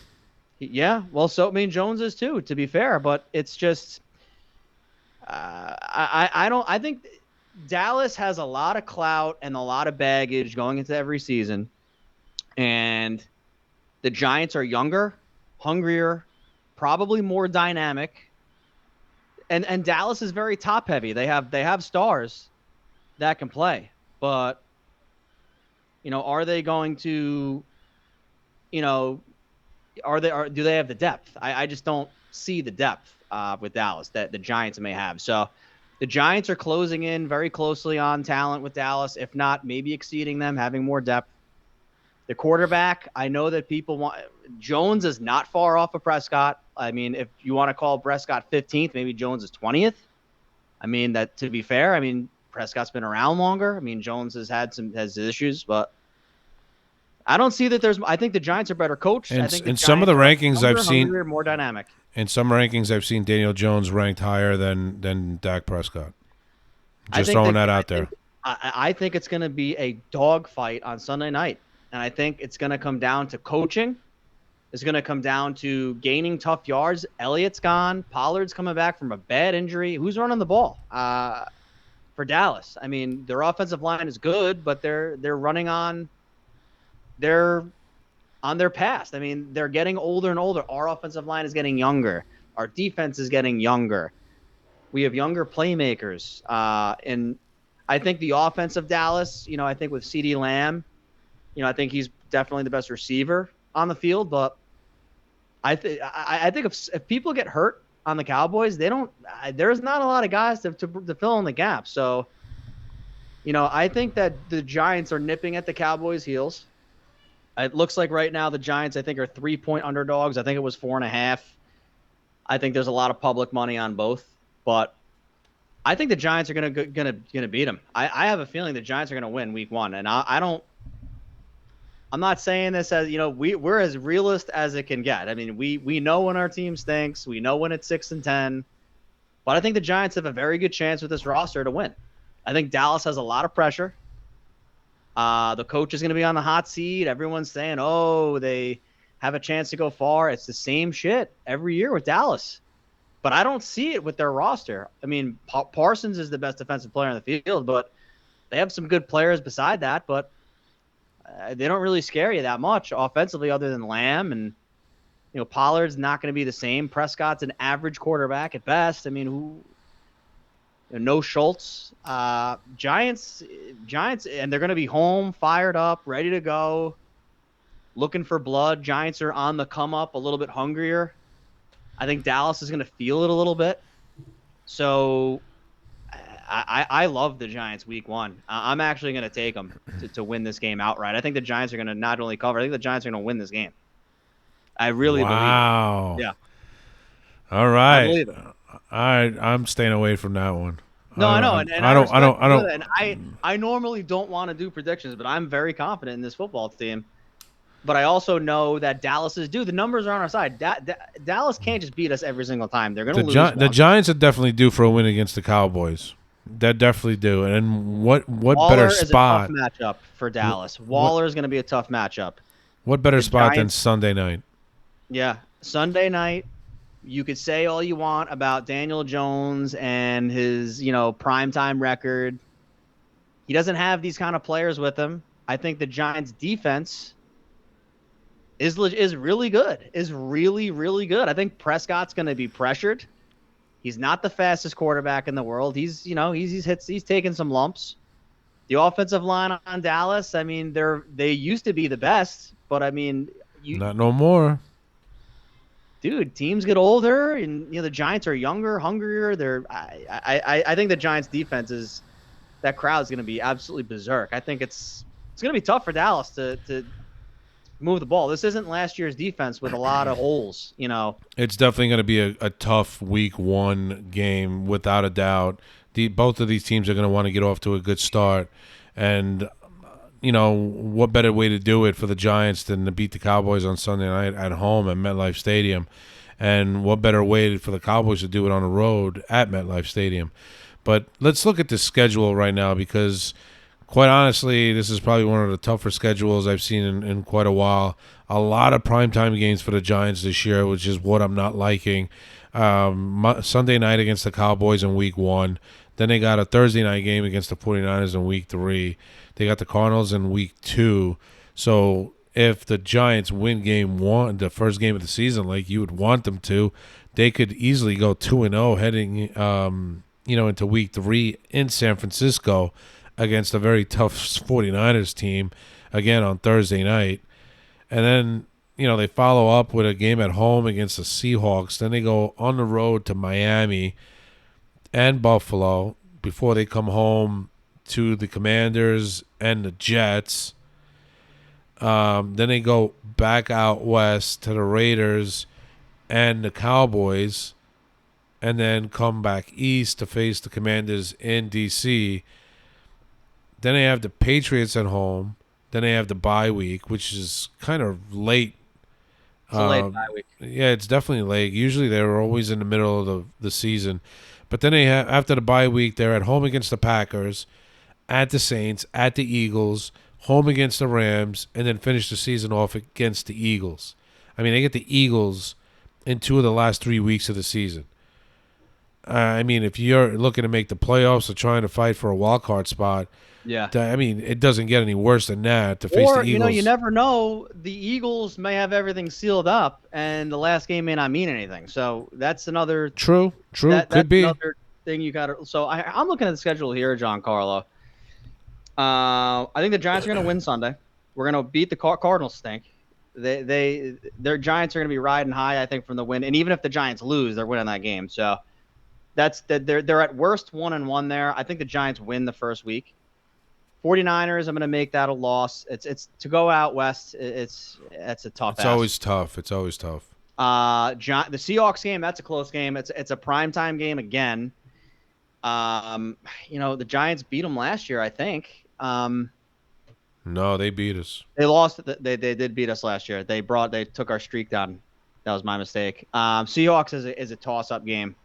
S2: Yeah, well, so I mean Jones is too, to be fair, but it's just I think Dallas has a lot of clout and a lot of baggage going into every season, and the Giants are younger, hungrier, probably more dynamic, and Dallas is very top heavy. They have stars that can play, but are they going to, you know, do they have the depth? I just don't see the depth with Dallas that the Giants may have. So the Giants are closing in very closely on talent with Dallas, if not maybe exceeding them, having more depth. The quarterback, I know that people want Jones is not far off of Prescott. I mean, if you want to call Prescott 15th, maybe Jones is 20th. I mean, that to be fair, I mean, Prescott's been around longer. I mean, Jones has issues, but I don't see that I think the Giants are better coached.
S1: And
S2: I think
S1: in some of the rankings I've seen,
S2: more dynamic.
S1: In some rankings I've seen Daniel Jones ranked higher than Dak Prescott. Just throwing that out there.
S2: I think it's going to be a dogfight on Sunday night. And I think it's going to come down to coaching. It's going to come down to gaining tough yards. Elliott's gone. Pollard's coming back from a bad injury. Who's running the ball for Dallas? I mean, their offensive line is good, but they're running on their past. I mean, they're getting older and older. Our offensive line is getting younger. Our defense is getting younger. We have younger playmakers. And I think the offense of Dallas, I think with CeeDee Lamb, I think he's definitely the best receiver on the field. But I think if people get hurt on the Cowboys, there's not a lot of guys to fill in the gap. So, I think that the Giants are nipping at the Cowboys' heels. It looks like right now the Giants, I think, are 3-point underdogs. I think it was 4.5. I think there's a lot of public money on both, but I think the Giants are gonna beat them. I have a feeling the Giants are gonna win Week 1, and I'm not saying this as we're as realist as it can get. I mean, we know when our team stinks, we know when it's 6-10, but I think the Giants have a very good chance with this roster to win. I think Dallas has a lot of pressure. The coach is going to be on the hot seat. Everyone's saying, oh, they have a chance to go far. It's the same shit every year with Dallas. But I don't see it with their roster. I mean, Parsons is the best defensive player on the field, but they have some good players beside that. But they don't really scare you that much offensively other than Lamb. And, Pollard's not going to be the same. Prescott's an average quarterback at best. I mean, no Schultz. Giants, and they're going to be home, fired up, ready to go, looking for blood. Giants are on the come up, a little bit hungrier. I think Dallas is going to feel it a little bit. So I love the Giants Week 1. I'm actually going to take them to win this game outright. I think the Giants are going to not only cover, I think the Giants are going to win this game. I really believe it. Yeah.
S1: All right.
S2: I believe it.
S1: I'm staying away from that one.
S2: No, I know, and I don't. And I normally don't want to do predictions, but I'm very confident in this football team. but I also know that Dallas is due. The numbers are on our side. Dallas can't just beat us every single time. They're going to lose
S1: The
S2: once.
S1: Giants are definitely due for a win against the Cowboys. They're definitely due. And what better
S2: Waller is a tough
S1: spot?
S2: matchup for
S1: What
S2: Dallas.
S1: what
S2: Waller is going to be a tough matchup.
S1: what better
S2: The
S1: spot than
S2: Giants,
S1: Sunday night?
S2: yeah, Sunday night. You could say all you want about Daniel Jones and his, primetime record. He doesn't have these kind of players with him. I think the Giants defense is really good. Is really really good. I think Prescott's going to be pressured. He's not the fastest quarterback in the world. He's taking some lumps. The offensive line on Dallas, I mean, they used to be the best, but I mean,
S1: Not no more.
S2: dude, teams get older, and the Giants are younger, hungrier. I think the Giants defense is that crowd's going to be absolutely berserk. I think it's going to be tough for Dallas to move the ball. This isn't last year's defense with a lot of holes.
S1: It's definitely going to be a tough week one game without a doubt. Both of these teams are going to want to get off to a good start, and what better way to do it for the Giants than to beat the Cowboys on Sunday night at home at MetLife Stadium, and what better way for the Cowboys to do it on the road at MetLife Stadium. But let's look at the schedule right now because, quite honestly, this is probably one of the tougher schedules I've seen in quite a while. A lot of primetime games for the Giants this year, which is what I'm not liking. Sunday night against the Cowboys in week one. Then they got a Thursday night game against the 49ers in week 3. They got the Cardinals in week 2. So if the Giants win game 1, the first game of the season, like you would want them to, they could easily go 2-0 heading into week 3 in San Francisco against a very tough 49ers team again on Thursday night. And then, they follow up with a game at home against the Seahawks. Then they go on the road to Miami and Buffalo before they come home to the Commanders and the Jets. Then they go back out west to the Raiders and the Cowboys, and then come back east to face the Commanders in D.C. Then they have the Patriots at home. Then they have the bye week, which is kind of late.
S2: It's a late bye week.
S1: Yeah, it's definitely late. Usually they're always in the middle of the season. But then they have, after the bye week, they're at home against the Packers, at the Saints, at the Eagles, home against the Rams, and then finish the season off against the Eagles. I mean, they get the Eagles in 2 of the last 3 weeks of the season. I mean, if you're looking to make the playoffs or trying to fight for a wild card spot,
S2: Yeah.
S1: I mean, it doesn't get any worse than that to face
S2: Or,
S1: the Eagles.
S2: you never know. The Eagles may have everything sealed up, and the last game may not mean anything. So that's another.
S1: True.
S2: That's
S1: Could be.
S2: another thing you got to. So I'm looking at the schedule here, Giancarlo. I think the Giants are going to win Sunday. We're going to beat the Cardinals. Stink. Their Giants are going to be riding high, I think, from the win. And even if the Giants lose, they're winning that game. So they're at worst 1-1 there. I think the Giants win the first week. 49ers, I'm going to make that a loss. It's to go out west. It's a tough.
S1: It's always tough. It's always tough.
S2: The Seahawks game, that's a close game. It's a primetime game again. The Giants beat them last year, I think.
S1: No, they beat us.
S2: They lost. They did beat us last year. They took our streak down. That was my mistake. Seahawks is a toss-up game.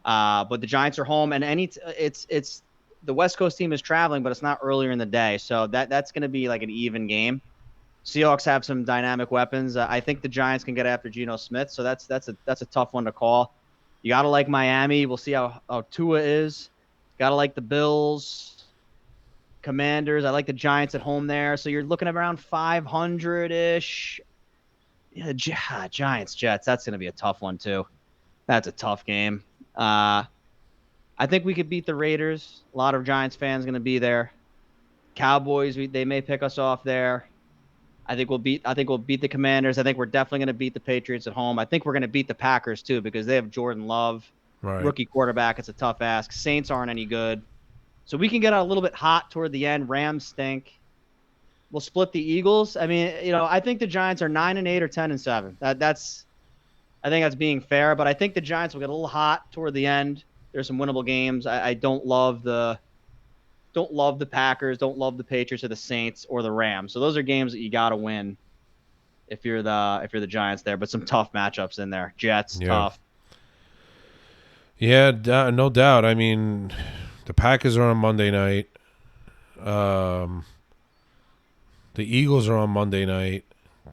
S2: But the Giants are home, and it's the West Coast team is traveling, but it's not earlier in the day, so that's going to be like an even game. Seahawks have some dynamic weapons. I think the Giants can get after Geno Smith, so that's a tough one to call. You got to like Miami. We'll see how Tua is. Got to like the Bills, Commanders. I like the Giants at home there, so you're looking at around 500-ish. Yeah, Giants, Jets. That's going to be a tough one too. That's a tough game. I think we could beat the Raiders. A lot of Giants fans going to be there. Cowboys, they may pick us off there. I think we'll beat the Commanders. I think we're definitely going to beat the Patriots at home. I think we're going to beat the Packers too because they have Jordan Love, rookie quarterback. It's a tough ask. Saints aren't any good, so we can get a little bit hot toward the end. Rams stink. We'll split the Eagles. I mean, I think the Giants are 9-8 or 10-7. I think that's being fair, but I think the Giants will get a little hot toward the end. There's some winnable games. I don't love the Packers, don't love the Patriots or the Saints or the Rams. So those are games that you got to win. if you're the Giants there, but some tough matchups in there. Jets
S1: Yeah.
S2: tough.
S1: Yeah, no doubt. I mean, the Packers are on Monday night. Um, the Eagles are on Monday night.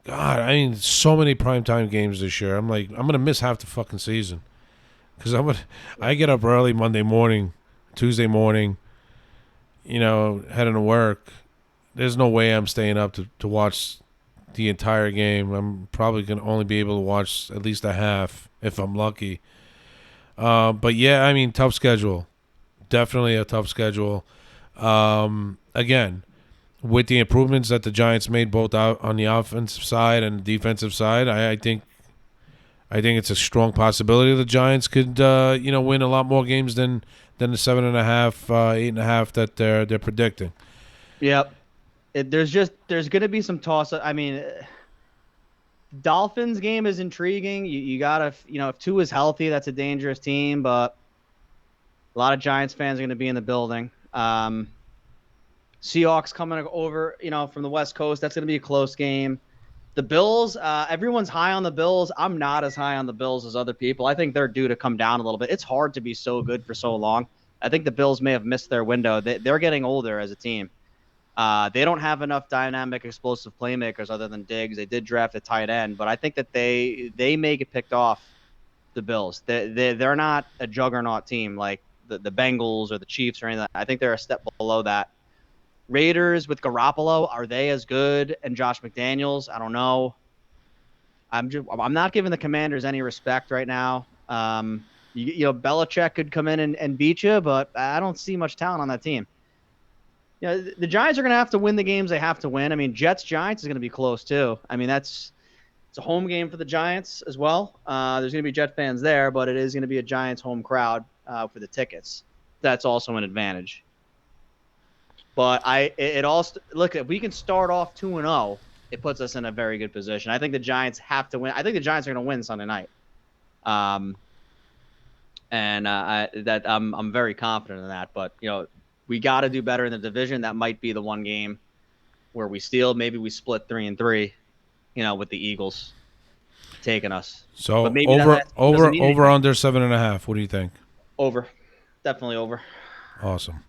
S1: God, I mean, so many primetime games this year. I'm like, I'm gonna miss half the fucking season because I get up early Monday morning, Tuesday morning. Heading to work. There's no way I'm staying up to watch the entire game. I'm probably gonna only be able to watch at least a half if I'm lucky. But yeah, I mean, tough schedule. Definitely a tough schedule. Again, with the improvements that the Giants made both out on the offensive side and the defensive side, I think it's a strong possibility the Giants could win a lot more games than the 7.5, 8.5 that they're predicting.
S2: Yep. There's gonna be some toss. I mean, Dolphins game is intriguing. You gotta if Tua is healthy, that's a dangerous team, but a lot of Giants fans are gonna be in the building. Seahawks coming over, from the West Coast. That's gonna be a close game. The Bills, everyone's high on the Bills. I'm not as high on the Bills as other people. I think they're due to come down a little bit. It's hard to be so good for so long. I think the Bills may have missed their window. They're getting older as a team. They don't have enough dynamic, explosive playmakers other than Diggs. They did draft a tight end, but I think that they may get picked off. The Bills, they're not a juggernaut team like the Bengals or the Chiefs or anything. I think they're a step below that. Raiders with Garoppolo, are they as good? And Josh McDaniels, I don't know. I'm not giving the Commanders any respect right now. Belichick could come in and beat you, but I don't see much talent on that team. The Giants are going to have to win the games they have to win. I mean, Jets-Giants is going to be close too. I mean, it's a home game for the Giants as well. There's going to be Jet fans there, but it is going to be a Giants home crowd for the tickets. That's also an advantage. But look, if we can start off 2-0, it puts us in a very good position. I think the Giants have to win. I think the Giants are going to win Sunday night. I'm very confident in that. But we got to do better in the division. That might be the one game where we steal. Maybe we split 3-3. With the Eagles taking us.
S1: So
S2: but maybe
S1: over
S2: under
S1: 7.5. What do you think?
S2: Over, definitely over.
S1: Awesome.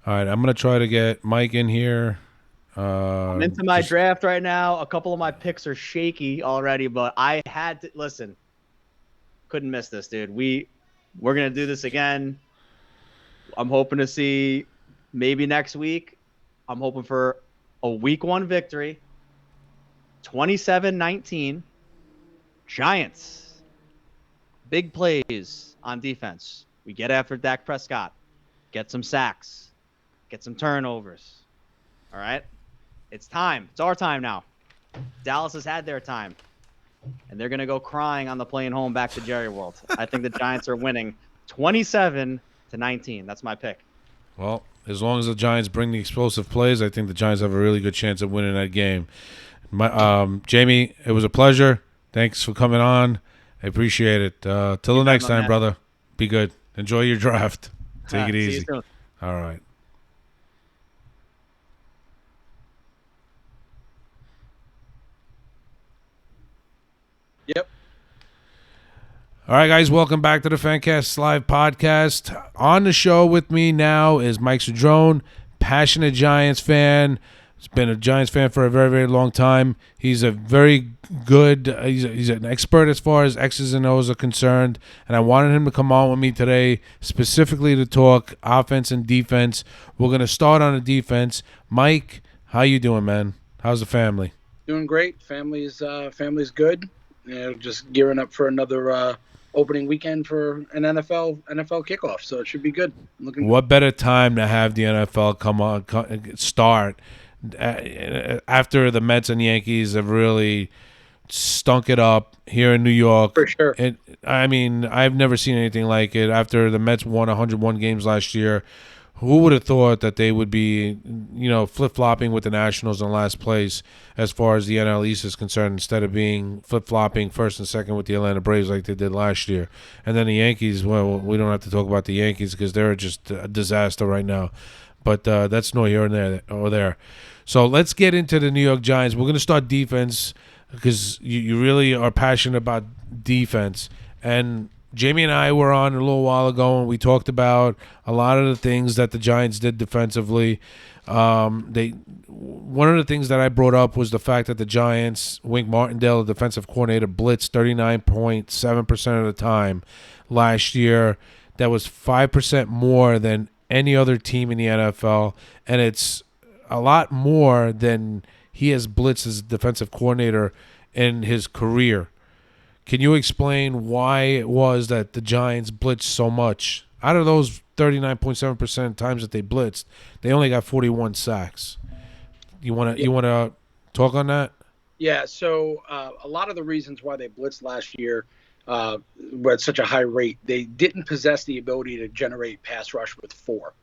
S1: All right, I'm gonna try to get Mike in here.
S2: I'm into my draft right now. A couple of my picks are shaky already, but I had to listen. Couldn't miss this, dude. We're gonna do this again. I'm hoping to see maybe next week. I'm hoping for a week 1 victory. 27-19. Giants. Big plays on defense. We get after Dak Prescott. Get some sacks. Get some turnovers. All right? It's time. It's our time now. Dallas has had their time. And they're going to go crying on the plane home back to Jerry World. I think the Giants are winning 27-19. That's my pick.
S1: Well, as long as the Giants bring the explosive plays, I think the Giants have a really good chance of winning that game. Jamie, it was a pleasure. Thanks for coming on. I appreciate it. Till the next time, brother. Be good. Enjoy your draft. Take it easy. All right.
S2: Yep.
S1: All right, guys. Welcome back to the Fancast Live podcast. On the show with me now is Mike Cedrone, passionate Giants fan. He's been a Giants fan for a very, very long time. He's a very good he's an expert as far as X's and O's are concerned, and I wanted him to come on with me today specifically to talk offense and defense. We're going to start on the defense. Mike, how you doing, man? How's the family?
S3: Doing great. Family's good. Just gearing up for another opening weekend for an NFL kickoff, so it should be good.
S1: What better time to have the NFL start after the Mets and Yankees have really stunk it up here in New York.
S3: For sure.
S1: I mean, I've never seen anything like it. After the Mets won 101 games last year, who would have thought that they would be, flip-flopping with the Nationals in last place as far as the NL East is concerned, instead of being flip-flopping first and second with the Atlanta Braves like they did last year. And then the Yankees, well, we don't have to talk about the Yankees because they're just a disaster right now. But that's no here or there. So let's get into the New York Giants. We're going to start defense. because you really are passionate about defense. And Jamie and I were on a little while ago, and we talked about a lot of the things that the Giants did defensively. One of the things that I brought up was the fact that the Giants, Wink Martindale, the defensive coordinator, blitzed 39.7% of the time last year. That was 5% more than any other team in the NFL, and it's a lot more than he has blitzed as defensive coordinator in his career. Can you explain why it was that the Giants blitzed so much? Out of those 39.7% of times that they blitzed, they only got 41 sacks. You want to talk on that?
S3: Yeah, so a lot of the reasons why they blitzed last year were at such a high rate, they didn't possess the ability to generate pass rush with four,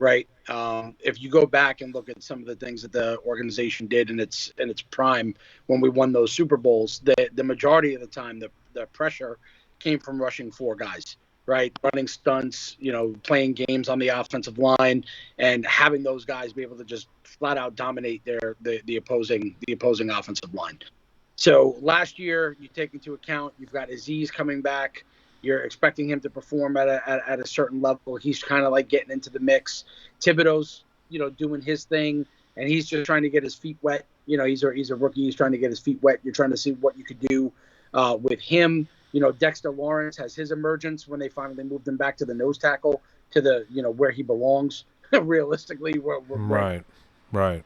S3: right? If you go back and look at some of the things that the organization did in its prime when we won those Super Bowls, the majority of the time the pressure came from rushing four guys, right? Running stunts, playing games on the offensive line, and having those guys be able to just flat out dominate the opposing offensive line. So last year, you take into account you've got Aziz coming back. You're expecting him to perform at a certain level. He's kind of like getting into the mix. Thibodeau's doing his thing, and he's just trying to get his feet wet. He's a rookie. He's trying to get his feet wet. You're trying to see what you could do with him. Dexter Lawrence has his emergence when they finally moved him back to the nose tackle, to the where he belongs. Realistically,
S1: Right.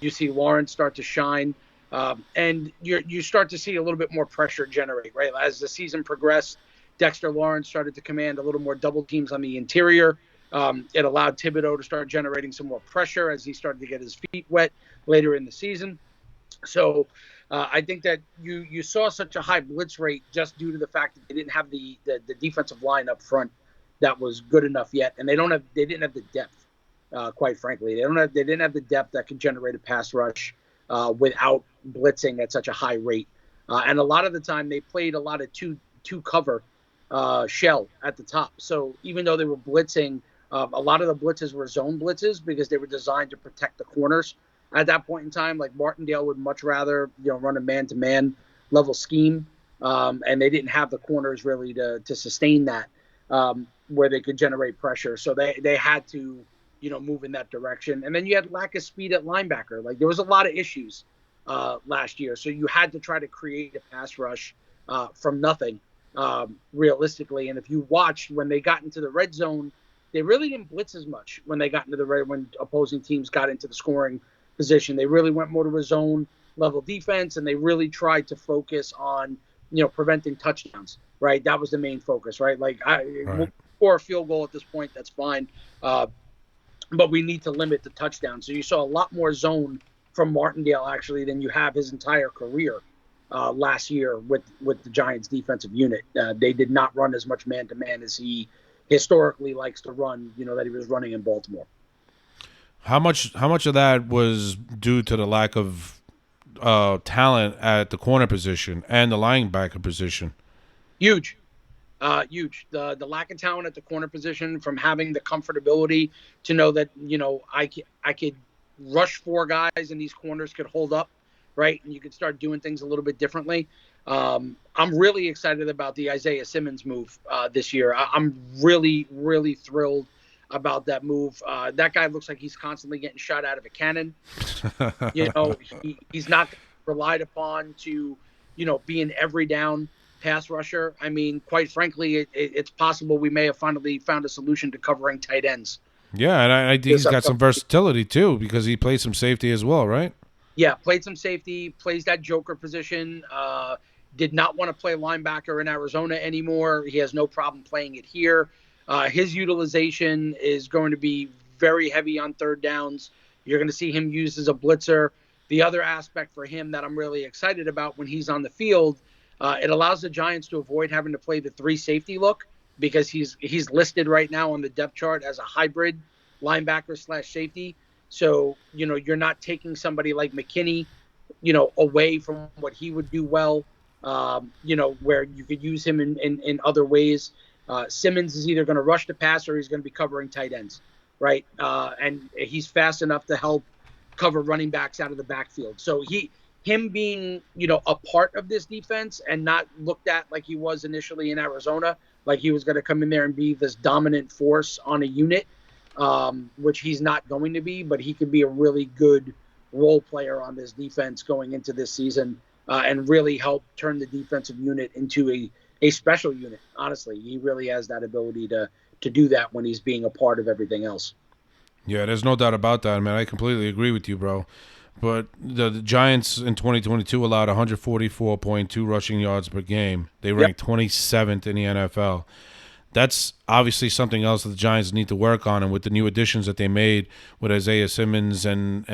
S3: You see Lawrence start to shine, and you start to see a little bit more pressure generate. Right as the season progressed, Dexter Lawrence started to command a little more double teams on the interior. It allowed Thibodeau to start generating some more pressure as he started to get his feet wet later in the season. So I think that you saw such a high blitz rate just due to the fact that they didn't have the defensive line up front that was good enough yet, and they didn't have the depth. Quite frankly, they didn't have the depth that could generate a pass rush without blitzing at such a high rate. And a lot of the time, they played a lot of two cover shell at the top. So even though they were blitzing, a lot of the blitzes were zone blitzes because they were designed to protect the corners. At that point in time, like Martindale would much rather run a man-to-man level scheme, and they didn't have the corners really to sustain that where they could generate pressure. So they had to move in that direction. And then you had lack of speed at linebacker. Like there was a lot of issues last year. So you had to try to create a pass rush from nothing, realistically. And if you watched when they got into the red zone, they really didn't blitz as much when they got into when opposing teams got into the scoring position. They really went more to a zone level defense, and they really tried to focus on, preventing touchdowns, right? That was the main focus, right? Like we'll score a field goal at this point, that's fine. But we need to limit the touchdown. So you saw a lot more zone from Martindale actually than you have his entire career last year with the Giants defensive unit. They did not run as much man-to-man as he historically likes to run, that he was running in Baltimore.
S1: How much of that was due to the lack of talent at the corner position and the linebacker position?
S3: Huge. The lack of talent at the corner position, from having the comfortability to know that, I could rush four guys and these corners could hold up, right? And you could start doing things a little bit differently. I'm really excited about the Isaiah Simmons move this year. I'm really, really thrilled about that move. That guy looks like he's constantly getting shot out of a cannon. He's not relied upon to, be an every down pass rusher. I mean, quite frankly, it's possible we may have finally found a solution to covering tight ends.
S1: Yeah, and I think he's got some versatility too, because he plays some safety as well, right?
S3: Yeah, played some safety, plays that joker position. Did not want to play linebacker in Arizona anymore. He has no problem playing it here. His utilization is going to be very heavy on third downs. You're going to see him used as a blitzer. The other aspect for him that I'm really excited about when he's on the field, it allows the Giants to avoid having to play the three safety look, because he's listed right now on the depth chart as a hybrid linebacker / safety. So, you're not taking somebody like McKinney, away from what he would do well, where you could use him in other ways. Simmons is either going to rush the pass or he's going to be covering tight ends, right? And he's fast enough to help cover running backs out of the backfield. So him being, a part of this defense and not looked at like he was initially in Arizona, like he was going to come in there and be this dominant force on a unit, which he's not going to be, but he could be a really good role player on this defense going into this season, and really help turn the defensive unit into a special unit. Honestly, he really has that ability to do that when he's being a part of everything else.
S1: Yeah, there's no doubt about that, man. I completely agree with you, bro. But the Giants in 2022 allowed 144.2 rushing yards per game. They ranked 27th in the NFL. That's obviously something else that the Giants need to work on, and with the new additions that they made with Isaiah Simmons and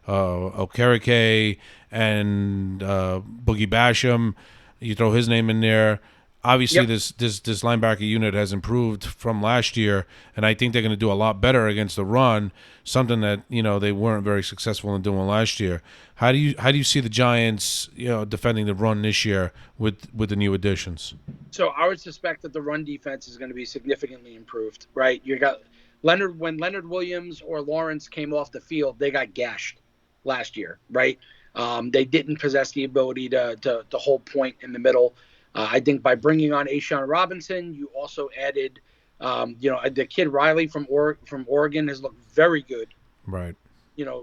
S1: Okereke and Boogie Basham, you throw his name in there. Obviously, this linebacker unit has improved from last year, and I think they're going to do a lot better against the run. Something that they weren't very successful in doing last year. How do you see the Giants defending the run this year with the new additions?
S3: So I would suspect that the run defense is going to be significantly improved, right? You got when Leonard Williams or Lawrence came off the field, they got gashed last year, right? They didn't possess the ability to hold point in the middle. I think by bringing on A'Shawn Robinson, you also added, the kid Riley from Oregon has looked very good.
S1: Right.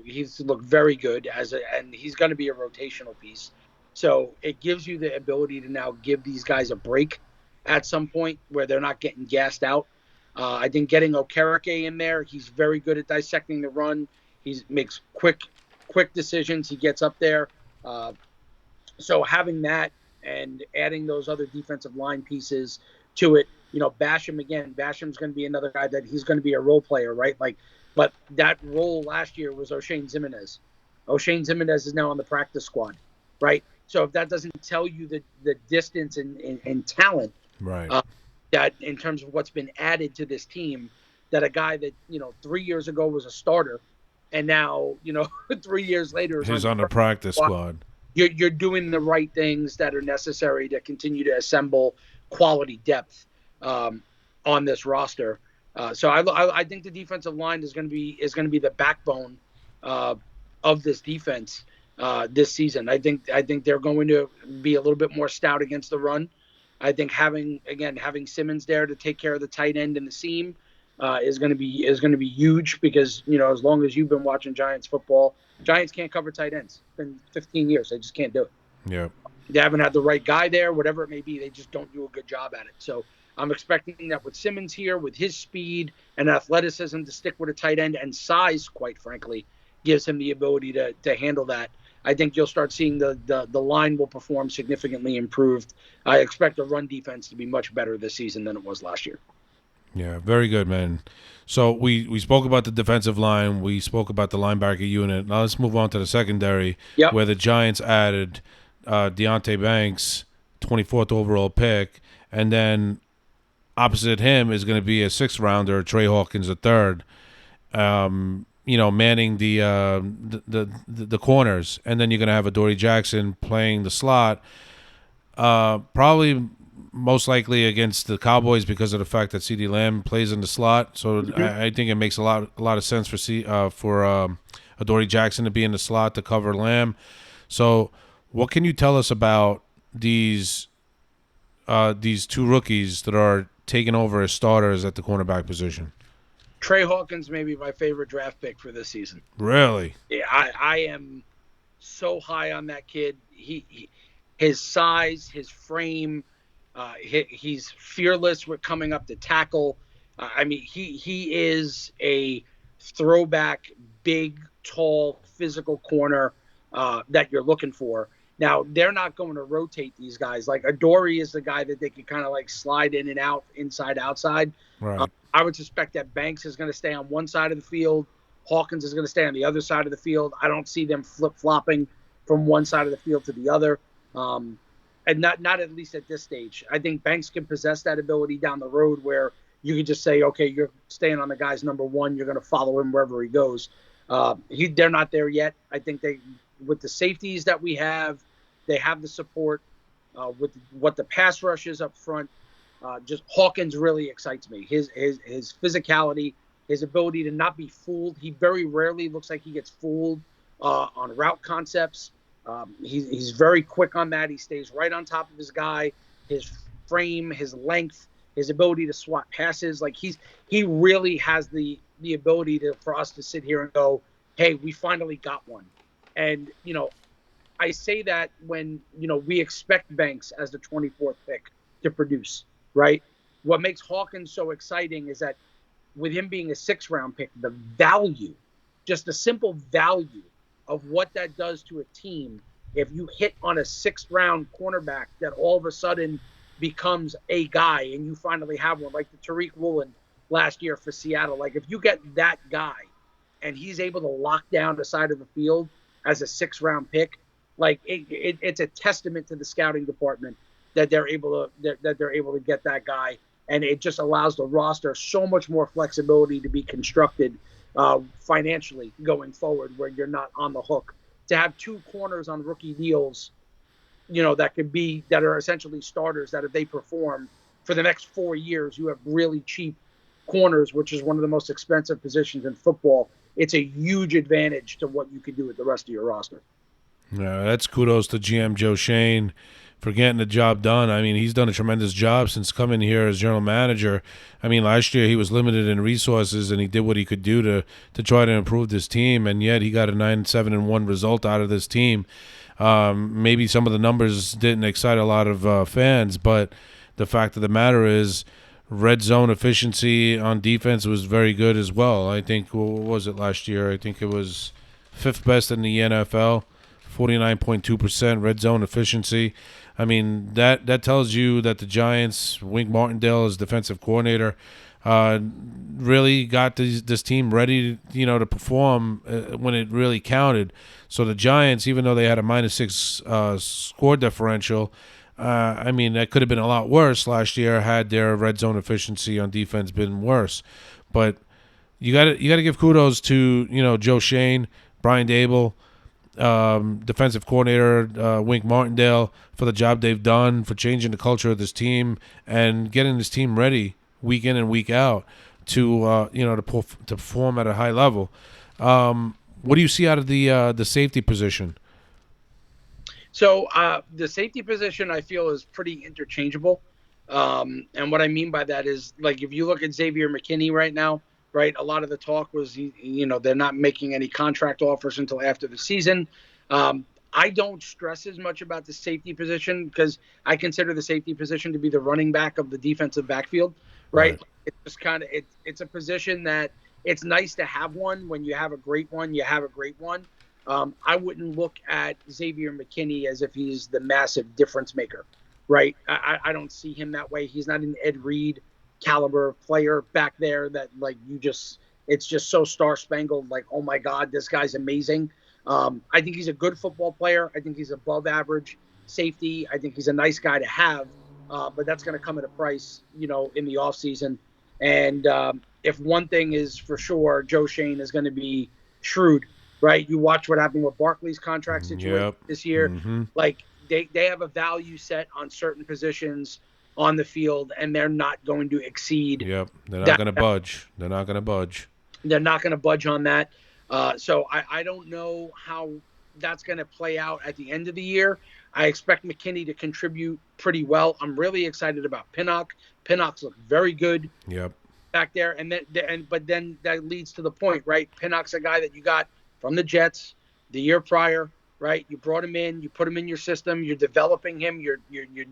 S3: He's looked very good and he's going to be a rotational piece. So it gives you the ability to now give these guys a break at some point where they're not getting gassed out. I think getting Okereke in there, he's very good at dissecting the run. He makes quick decisions. He gets up there. So having that and adding those other defensive line pieces to it, Basham's going to be another guy that he's going to be a role player, right? But that role last year was O'Shane Ximines. O'Shane Ximines is now on the practice squad, right? So if that doesn't tell you the distance and talent,
S1: right,
S3: that in terms of what's been added to this team, that a guy that 3 years ago was a starter, and now 3 years later
S1: he's on the practice squad.
S3: You're doing the right things that are necessary to continue to assemble quality depth on this roster. So I think the defensive line is going to be the backbone of this defense this season. I think they're going to be a little bit more stout against the run. I think having Simmons there to take care of the tight end and the seam is going to be huge, because as long as you've been watching Giants football, Giants can't cover tight ends. It's been 15 years. They just can't do it.
S1: Yeah.
S3: They haven't had the right guy there, whatever it may be. They just don't do a good job at it. So I'm expecting that with Simmons here, with his speed and athleticism to stick with a tight end, and size, quite frankly, gives him the ability to handle that. I think you'll start seeing the line will perform significantly improved. I expect the run defense to be much better this season than it was last year.
S1: Yeah, very good, man. So we spoke about the defensive line. We spoke about the linebacker unit. Now let's move on to the secondary, where the Giants added Deonte Banks, 24th overall pick, and then opposite him is going to be a 6th-rounder, Trey Hawkins, a 3rd. Manning the corners, and then you're going to have Adoree Jackson playing the slot. Probably most likely against the Cowboys because of the fact that CeeDee Lamb plays in the slot. So I think it makes a lot of sense for Adoree Jackson to be in the slot to cover Lamb. So what can you tell us about these 2 rookies that are taking over as starters at the cornerback position?
S3: Trey Hawkins may be my favorite draft pick for this season.
S1: Really?
S3: Yeah, I am so high on that kid. His size, his frame, he's fearless with coming up to tackle. He is a throwback, big, tall, physical corner that you're looking for. Now, they're not going to rotate these guys. Like Adoree is the guy that they can kind of like slide in and out, inside, outside.
S1: Right.
S3: I would suspect that Banks is going to stay on one side of the field. Hawkins is going to stay on the other side of the field. I don't see them flip-flopping from one side of the field to the other. And not at least at this stage. I think Banks can possess that ability down the road where you can just say, okay, you're staying on the guy's number 1. You're going to follow him wherever he goes. They're not there yet. I think with the safeties that we have, they have the support with what the pass rush is up front. Just Hawkins really excites me. His physicality, his ability to not be fooled. He very rarely looks like he gets fooled on route concepts. He's very quick on that. He stays right on top of his guy, his frame, his length, his ability to swat passes. Like he really has the ability for us to sit here and go, hey, we finally got one. And I say that when we expect Banks as the 24th pick to produce, right? What makes Hawkins so exciting is that with him being a 6th-round pick, the value, just the simple value of what that does to a team if you hit on a 6th-round cornerback that all of a sudden becomes a guy and you finally have one, like the Tariq Woolen last year for Seattle. Like if you get that guy and he's able to lock down the side of the field as a 6th-round pick, like it's a testament to the scouting department that they're able to get that guy, and it just allows the roster so much more flexibility to be constructed financially going forward, where you're not on the hook to have 2 corners on rookie deals, that are essentially starters, that if they perform for the next 4 years, you have really cheap corners, which is one of the most expensive positions in football. It's a huge advantage to what you can do with the rest of your roster.
S1: That's kudos to GM Joe Shane for getting the job done. I mean, he's done a tremendous job since coming here as general manager. I mean, last year he was limited in resources, and he did what he could do to try to improve this team, and yet he got a 9-7-1 result out of this team. Maybe some of the numbers didn't excite a lot of fans, but the fact of the matter is red zone efficiency on defense was very good as well. I think, what was it last year? I think it was 5th best in the NFL. 49.2% red zone efficiency. I mean, that tells you that the Giants, Wink Martindale as defensive coordinator, really got this team ready, to perform when it really counted. So the Giants, even though they had a -6 score differential, I mean, that could have been a lot worse last year had their red zone efficiency on defense been worse. But you got to give kudos to Joe Shane, Brian Dable, defensive coordinator Wink Martindale, for the job they've done, for changing the culture of this team and getting this team ready week in and week out to perform at a high level. What do you see out of the safety position?
S3: So the safety position, I feel, is pretty interchangeable. And what I mean by that is, like, if you look at Xavier McKinney right now, right, a lot of the talk was, they're not making any contract offers until after the season. I don't stress as much about the safety position because I consider the safety position to be the running back of the defensive backfield, right? It's just kind of it's a position that it's nice to have one. When you have a great one, you have a great one. I wouldn't look at Xavier McKinney as if he's the massive difference maker, right? I don't see him that way. He's not an Ed Reed caliber player back there that, like, it's just so star-spangled, like, oh my God, this guy's amazing. I think he's a good football player. I think he's above average safety. I think he's a nice guy to have, but that's going to come at a price, in the offseason. And if one thing is for sure, Joe Shane is going to be shrewd, right? You watch what happened with Barkley's contract situation this year. Mm-hmm. Like, they have a value set on certain positions on the field, and they're not going to exceed.
S1: Yep, they're not going to budge. They're not going to budge.
S3: They're not going to budge on that. So I don't know how that's going to play out at the end of the year. I expect McKinney to contribute pretty well. I'm really excited about Pinnock. Pinnock's look very good.
S1: Yep.
S3: Back there, but then that leads to the point, right? Pinnock's a guy that you got from the Jets the year prior, right? You brought him in, you put him in your system, you're developing him, you're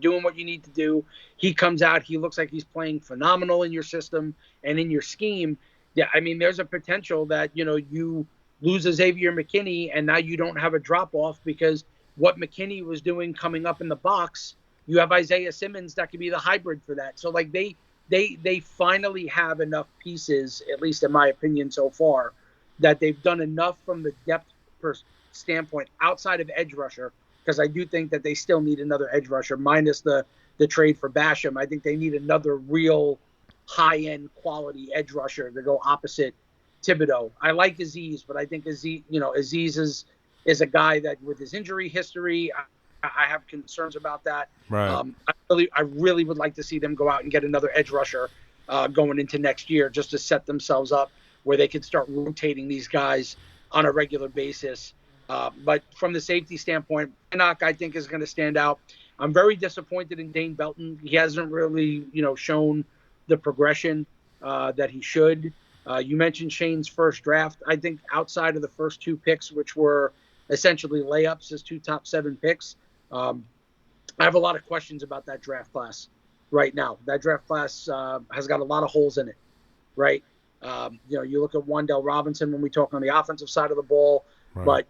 S3: doing what you need to do. He comes out, he looks like he's playing phenomenal in your system and in your scheme. Yeah, I mean, there's a potential that, you lose a Xavier McKinney and now you don't have a drop-off because what McKinney was doing coming up in the box, you have Isaiah Simmons that could be the hybrid for that. So, like, they finally have enough pieces, at least in my opinion so far, that they've done enough from the depth standpoint outside of edge rusher, because I do think that they still need another edge rusher minus the trade for Basham. I think they need another real high-end quality edge rusher to go opposite Thibodeau. I like Aziz, but I think Aziz is a guy that, with his injury history, I have concerns about that.
S1: Right.
S3: I really would like to see them go out and get another edge rusher going into next year, just to set themselves up where they can start rotating these guys on a regular basis. But from the safety standpoint, Enoch, I think, is going to stand out. I'm very disappointed in Dane Belton. He hasn't really, shown the progression that he should. You mentioned Shane's first draft. I think outside of the first two picks, which were essentially layups as two top 7 picks, I have a lot of questions about that draft class right now. That draft class has got a lot of holes in it, right? You look at Wandale Robinson when we talk on the offensive side of the ball,
S1: Right.
S3: but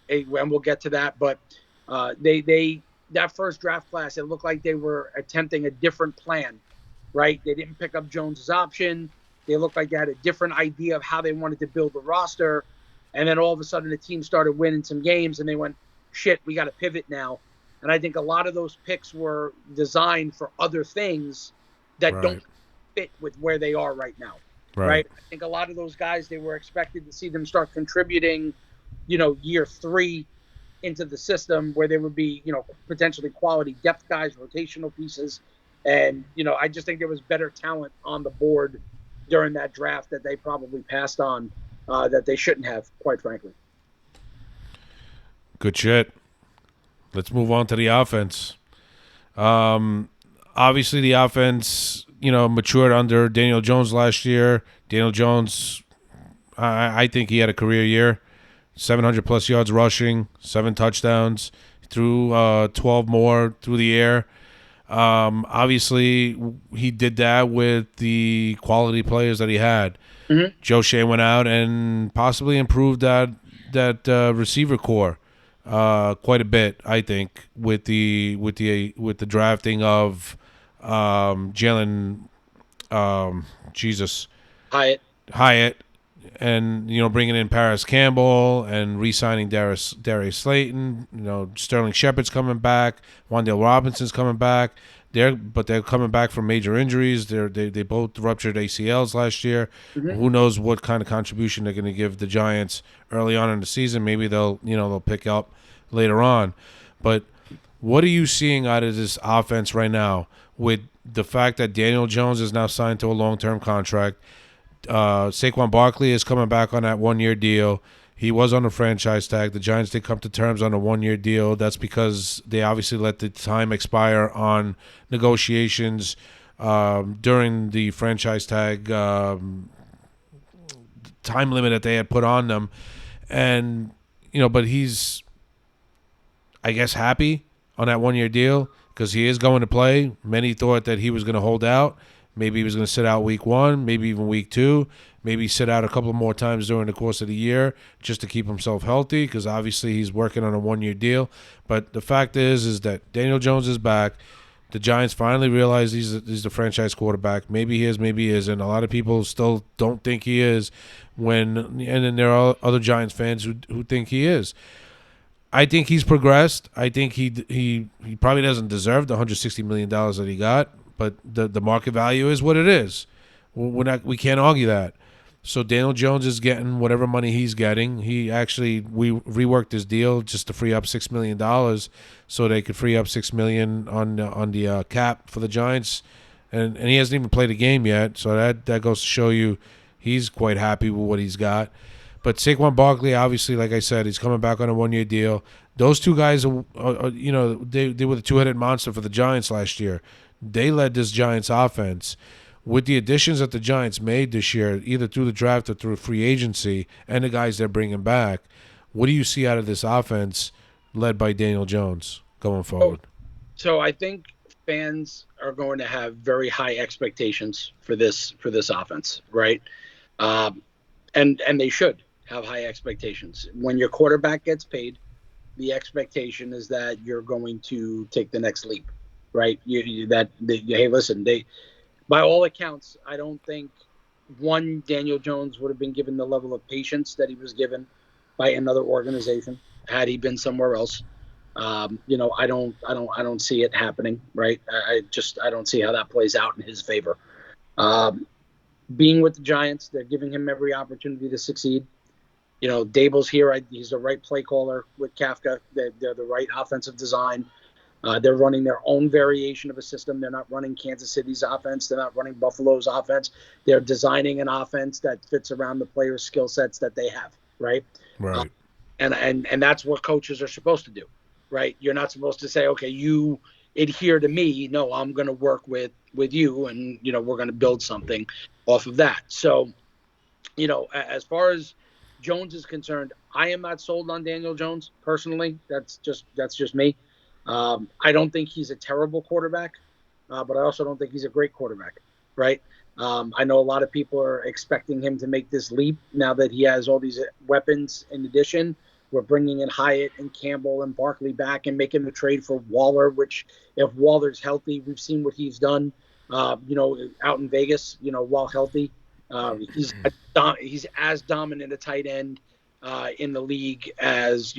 S3: and we'll get to that. But that first draft class, it looked like they were attempting a different plan, right? They didn't pick up Jones's option. They looked like they had a different idea of how they wanted to build the roster, and then all of a sudden the team started winning some games, and they went, "Shit, we got to pivot now." And I think a lot of those picks were designed for other things that don't fit with where they are right now. Right. I think a lot of those guys, they were expected to see them start contributing, year 3 into the system where there would be, potentially quality depth guys, rotational pieces. And, I just think there was better talent on the board during that draft that they probably passed on that they shouldn't have, quite frankly.
S1: Good shit. Let's move on to the offense. Obviously, the offense, matured under Daniel Jones last year. Daniel Jones, I think he had a career year. 700 plus yards rushing, 7 touchdowns, threw 12 more through the air. Obviously, he did that with the quality players that he had.
S3: Mm-hmm.
S1: Joe Shea went out and possibly improved that receiver core quite a bit, I think, with the drafting of Jalen Hyatt, and bringing in Paris Campbell and re-signing Darius Slayton. Sterling Shepard's coming back, Wandale Robinson's coming back. They're coming back from major injuries. They both ruptured ACLs last year.
S3: Mm-hmm.
S1: Who knows what kind of contribution they're going to give the Giants early on in the season? Maybe they'll pick up later on. But what are you seeing out of this offense right now with the fact that Daniel Jones is now signed to a long-term contract? Saquon Barkley is coming back on that 1-year deal. He was on a franchise tag. The Giants did come to terms on a 1-year deal. That's because they obviously let the time expire on negotiations during the franchise tag time limit that they had put on them. And, but he's, I guess, happy on that 1-year deal because he is going to play. Many thought that he was going to hold out. Maybe he was going to sit out week 1, maybe even week 2, maybe sit out a couple more times during the course of the year just to keep himself healthy because obviously he's working on a 1-year deal. But the fact is that Daniel Jones is back. The Giants finally realize he's the franchise quarterback. Maybe he is, maybe he isn't. A lot of people still don't think he is and then there are other Giants fans who think he is. I think he's progressed. I think he probably doesn't deserve the $160 million that he got. But the market value is what it is. We can't argue that. So Daniel Jones is getting whatever money he's getting. We reworked his deal just to free up $6 million, so they could free up $6 million on the cap for the Giants. And he hasn't even played a game yet, so that goes to show you he's quite happy with what he's got. But Saquon Barkley, obviously, like I said, he's coming back on a 1-year deal. Those two guys, they were the two-headed monster for the Giants last year. They led this Giants offense. With the additions that the Giants made this year, either through the draft or through free agency, and the guys they're bringing back, what do you see out of this offense led by Daniel Jones going forward?
S3: So I think fans are going to have very high expectations for this offense, right? And they should have high expectations. When your quarterback gets paid, the expectation is that you're going to take the next leap. Right? Hey, listen, by all accounts, I don't think Daniel Jones would have been given the level of patience that he was given by another organization had he been somewhere else. I don't see it happening. Right? I don't see how that plays out in his favor. Being with the Giants, they're giving him every opportunity to succeed. Dable's here. He's the right play caller with Kafka. They're the right offensive design. They're running their own variation of a system. They're not running Kansas City's offense. They're not running Buffalo's offense. They're designing an offense that fits around the players' skill sets that they have, right?
S1: Right.
S3: And that's what coaches are supposed to do, right? You're not supposed to say, okay, you adhere to me. No, I'm going to work with you, and we're going to build something off of that. So, as far as Jones is concerned, I am not sold on Daniel Jones personally. That's just me. I don't think he's a terrible quarterback, but I also don't think he's a great quarterback, right? I know a lot of people are expecting him to make this leap now that he has all these weapons. In addition, we're bringing in Hyatt and Campbell and Barkley back and making the trade for Waller, which if Waller's healthy, we've seen what he's done, out in Vegas, while healthy. He's as dominant a tight end in the league as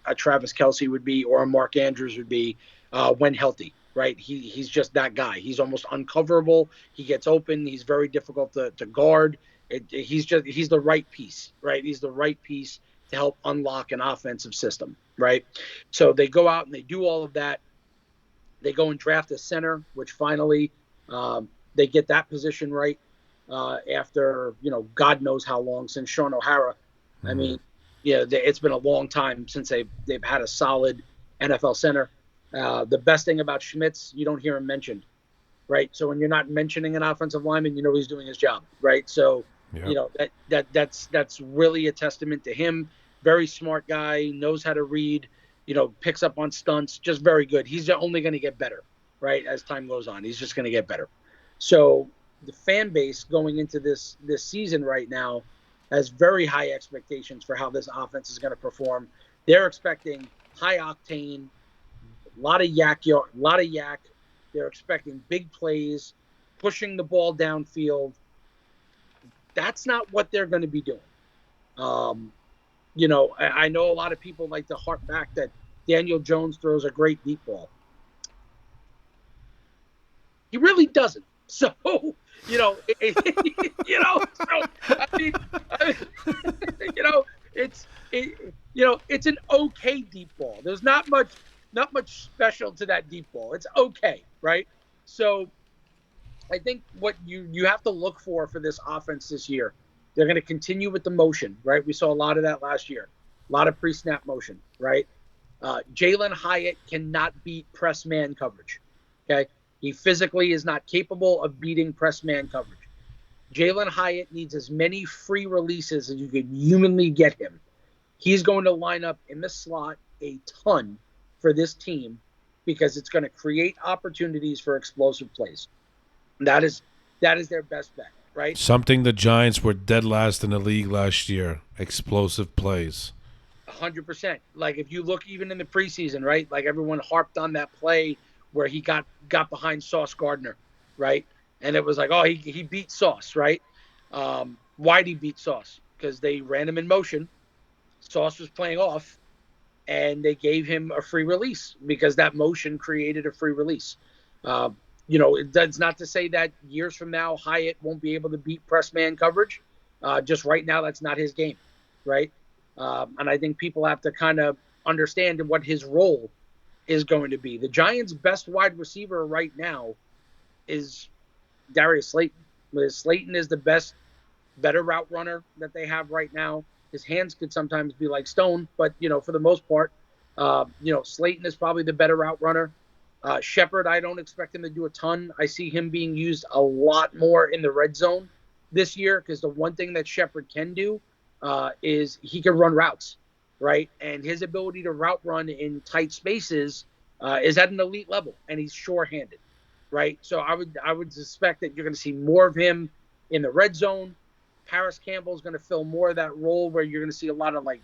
S3: a Travis Kelce would be or a Mark Andrews would be when healthy. Right, he's just that guy. He's almost uncoverable. He gets open. He's very difficult to guard. He's the right piece. Right, he's the right piece to help unlock an offensive system. Right, so they go out and they do all of that. They go and draft a center, which finally they get that position right after God knows how long since Sean O'Hara. I mean, it's been a long time since they've had a solid NFL center. The best thing about Schmitz, you don't hear him mentioned, right? So when you're not mentioning an offensive lineman, he's doing his job, right? So
S1: Yep.
S3: that's really a testament to him. Very smart guy, knows how to read, picks up on stunts, just very good. He's only going to get better, right? As time goes on, he's just going to get better. So the fan base going into this season right now has very high expectations for how this offense is going to perform. They're expecting high octane, a lot of yak. They're expecting big plays, pushing the ball downfield. That's not what they're going to be doing. I know a lot of people like to harp back that Daniel Jones throws a great deep ball. He really doesn't. So, so it's an okay deep ball. There's not much special to that deep ball. It's okay, right? So I think what you have to look for this offense this year, they're going to continue with the motion, right? We saw a lot of that last year, a lot of pre-snap motion, right? Jalen Hyatt cannot beat press man coverage. Okay, he physically is not capable of beating press man coverage. Jalen Hyatt needs as many free releases as you can humanly get him. He's going to line up in the slot a ton for this team because it's going to create opportunities for explosive plays. That is their best bet, right?
S1: Something the Giants were dead last in the league last year. Explosive plays.
S3: 100%. Like if you look even in the preseason, right? Like everyone harped on that play where he got behind Sauce Gardner, right? And it was like, oh, he beat Sauce, right? Why'd he beat Sauce? Because they ran him in motion. Sauce was playing off, and they gave him a free release because that motion created a free release. That's not to say that years from now Hyatt won't be able to beat press man coverage. Just right now, that's not his game, right? And I think people have to kind of understand what his role is going to be. The Giants' best wide receiver right now is Darius Slayton. Slayton is the better route runner that they have right now. His hands could sometimes be like stone, but for the most part, Slayton is probably the better route runner. Shepard, I don't expect him to do a ton. I see him being used a lot more in the red zone this year because the one thing that Shepard can do is he can run routes, right? And his ability to route run in tight spaces is at an elite level, and he's sure-handed, right? So I would suspect that you're going to see more of him in the red zone. Paris Campbell is going to fill more of that role where you're going to see a lot of like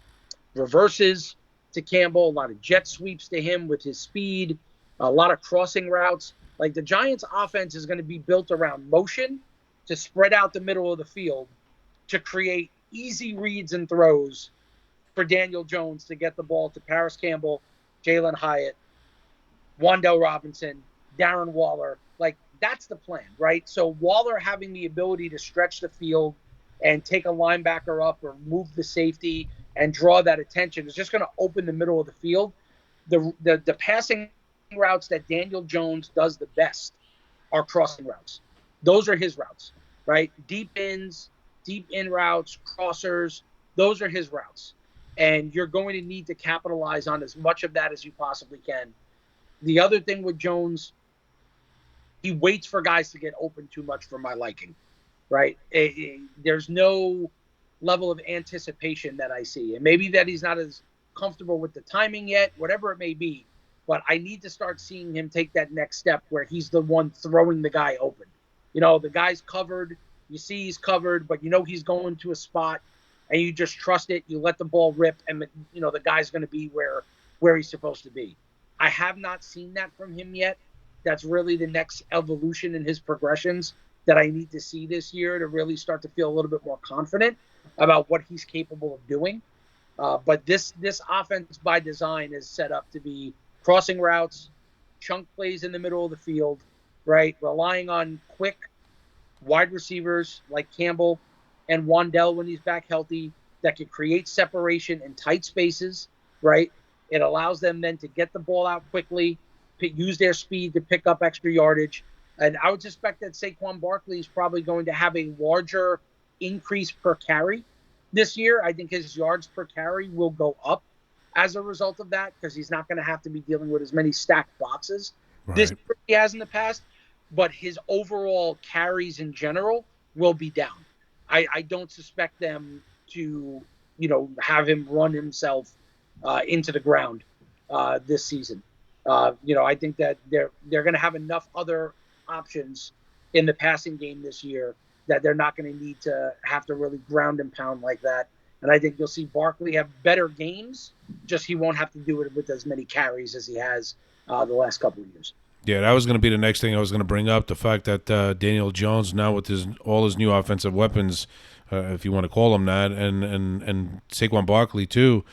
S3: reverses to Campbell, a lot of jet sweeps to him with his speed, a lot of crossing routes. Like the Giants' offense is going to be built around motion to spread out the middle of the field to create easy reads and throws for Daniel Jones to get the ball to Paris Campbell, Jalen Hyatt, Wan'Dale Robinson, Darren Waller. Like that's the plan, right? So Waller having the ability to stretch the field and take a linebacker up or move the safety and draw that attention is just going to open the middle of the field. The passing routes that Daniel Jones does the best are crossing routes. Those are his routes, right? Deep in routes, crossers, those are his routes. and you're going to need to capitalize on as much of that as you possibly can. The other thing with Jones, he waits for guys to get open too much for my liking, right? There's no level of anticipation that I see. And maybe that he's not as comfortable with the timing yet, whatever it may be. But I need to start seeing him take that next step where he's the one throwing the guy open. The guy's covered. You see he's covered, but he's going to a spot, and you just trust it. You let the ball rip, and the guy's going to be where he's supposed to be. I have not seen that from him yet. That's really the next evolution in his progressions that I need to see this year to really start to feel a little bit more confident about what he's capable of doing. But this offense by design is set up to be crossing routes, chunk plays in the middle of the field, right? Relying on quick wide receivers like Campbell and Wandell when he's back healthy that can create separation in tight spaces, right? It allows them then to get the ball out quickly, use their speed to pick up extra yardage. And I would suspect that Saquon Barkley is probably going to have a larger increase per carry this year. I think his yards per carry will go up as a result of that because he's not going to have to be dealing with as many stacked boxes this year he has in the past. But his overall carries in general will be down. I don't suspect them to, have him run himself into the ground this season. I think that they're going to have enough other options in the passing game this year that they're not going to need to have to really ground and pound like that. And I think you'll see Barkley have better games, just he won't have to do it with as many carries as he has the last couple of years.
S1: Yeah, that was going to be the next thing I was going to bring up, the fact that Daniel Jones now with all his new offensive weapons, if you want to call them that, and Saquon Barkley too,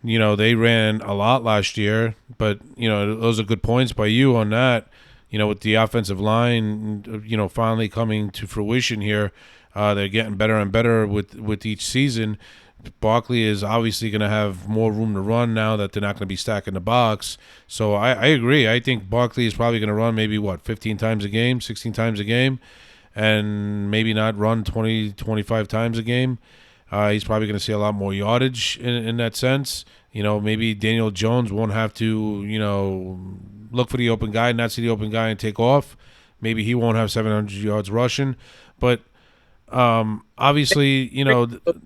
S1: they ran a lot last year, but, those are good points by you on that, with the offensive line, finally coming to fruition here. They're getting better and better with each season. Barkley is obviously going to have more room to run now that they're not going to be stacking the box. So I agree. I think Barkley is probably going to run maybe, 15 times a game, 16 times a game, and maybe not run 20, 25 times a game. He's probably going to see a lot more yardage in that sense. Maybe Daniel Jones won't have to, look for the open guy, not see the open guy and take off. Maybe he won't have 700 yards rushing. But obviously,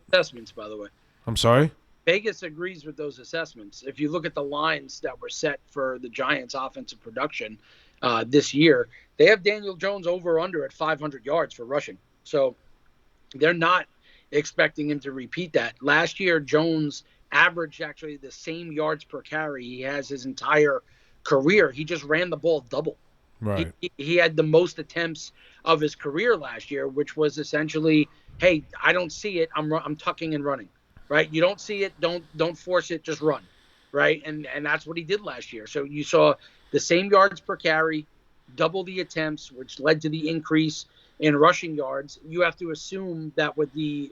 S3: assessments, by the way.
S1: I'm sorry?
S3: Vegas agrees with those assessments. If you look at the lines that were set for the Giants' offensive production this year, they have Daniel Jones over under at 500 yards for rushing. So they're not expecting him to repeat that. Last year, Jones averaged actually the same yards per carry he has his entire career. He just ran the ball double.
S1: Right.
S3: He had the most attempts of his career last year, which was essentially, hey, I don't see it, I'm tucking and running, right? You don't see it, don't force it, just run, right? And that's what he did last year. So you saw the same yards per carry, double the attempts, which led to the increase in rushing yards. You have to assume that with the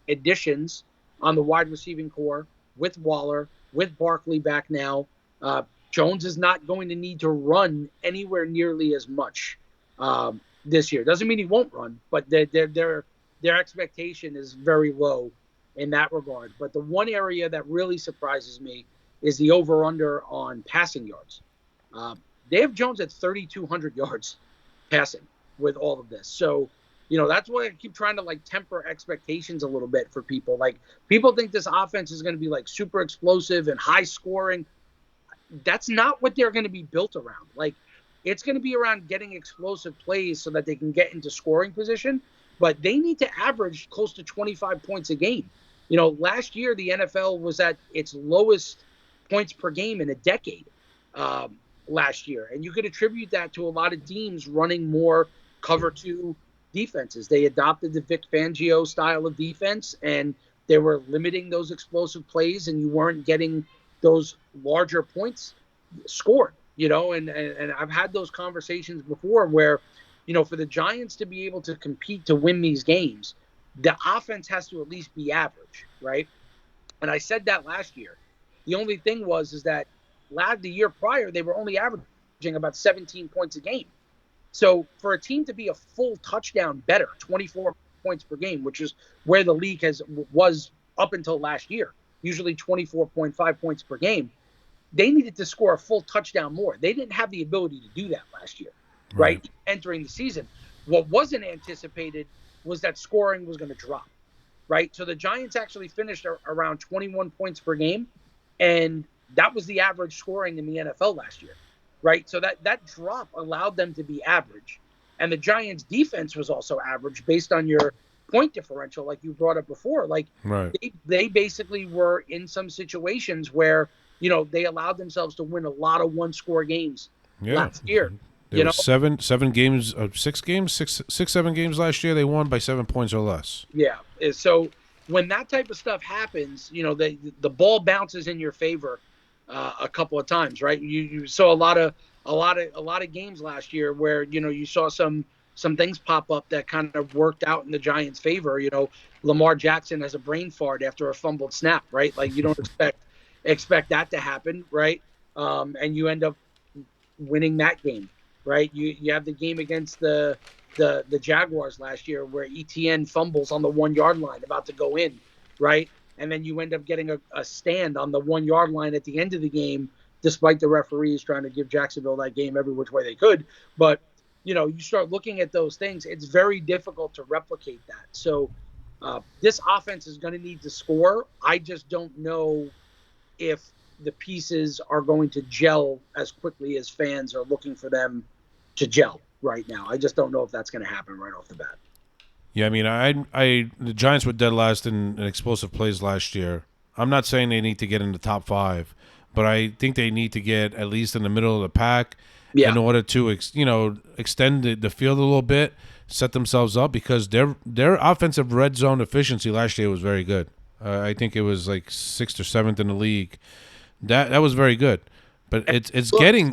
S3: additions on the wide receiving core, with Waller, with Barkley back now, Jones is not going to need to run anywhere nearly as much this year. Doesn't mean he won't run, but their expectation is very low in that regard. But the one area that really surprises me is the over-under on passing yards. They have Jones at 3,200 yards passing with all of this. So, that's why I keep trying to temper expectations a little bit for people. People think this offense is going to be super explosive and high scoring. That's not what they're going to be built around. It's going to be around getting explosive plays so that they can get into scoring position, but they need to average close to 25 points a game. Last year, the NFL was at its lowest points per game in a decade last year. And you could attribute that to a lot of teams running more cover two defenses. They adopted the Vic Fangio style of defense, and they were limiting those explosive plays, and you weren't getting those larger points scored, and I've had those conversations before where, for the Giants to be able to compete to win these games, the offense has to at least be average, right? And I said that last year. The only thing is that the year prior, they were only averaging about 17 points a game. So for a team to be a full touchdown better, 24 points per game, which is where the league was up until last year, usually 24.5 points per game. They needed to score a full touchdown more. They didn't have the ability to do that last year, right? Entering the season. What wasn't anticipated was that scoring was going to drop, right? So the Giants actually finished around 21 points per game, and that was the average scoring in the NFL last year, right? So that drop allowed them to be average. And the Giants defense was also average based on your point differential, like you brought up before. Like they basically were in some situations where, they allowed themselves to win a lot of one-score games last year.
S1: There were seven games, 7 games last year. They won by 7 points or less.
S3: Yeah. So when that type of stuff happens, the ball bounces in your favor a couple of times, right? You saw a lot of games last year where you saw some things pop up that kind of worked out in the Giants' favor. Lamar Jackson has a brain fart after a fumbled snap, right? Like you don't expect that to happen, right? And you end up winning that game, right? You have the game against the Jaguars last year where ETN fumbles on the 1 yard line about to go in, right? And then you end up getting a stand on the 1 yard line at the end of the game, despite the referees trying to give Jacksonville that game every which way they could. But, you start looking at those things, it's very difficult to replicate that. So this offense is going to need to score. I just don't know if the pieces are going to gel as quickly as fans are looking for them to gel right now. I just don't know if that's going to happen right off the bat.
S1: Yeah, I mean, the Giants were dead last in explosive plays last year. I'm not saying they need to get in the top 5, but I think they need to get at least in the middle of the pack in order to extend the field a little bit, set themselves up, because their offensive red zone efficiency last year was very good. I think it was like 6th or 7th in the league. That was very good. But it's getting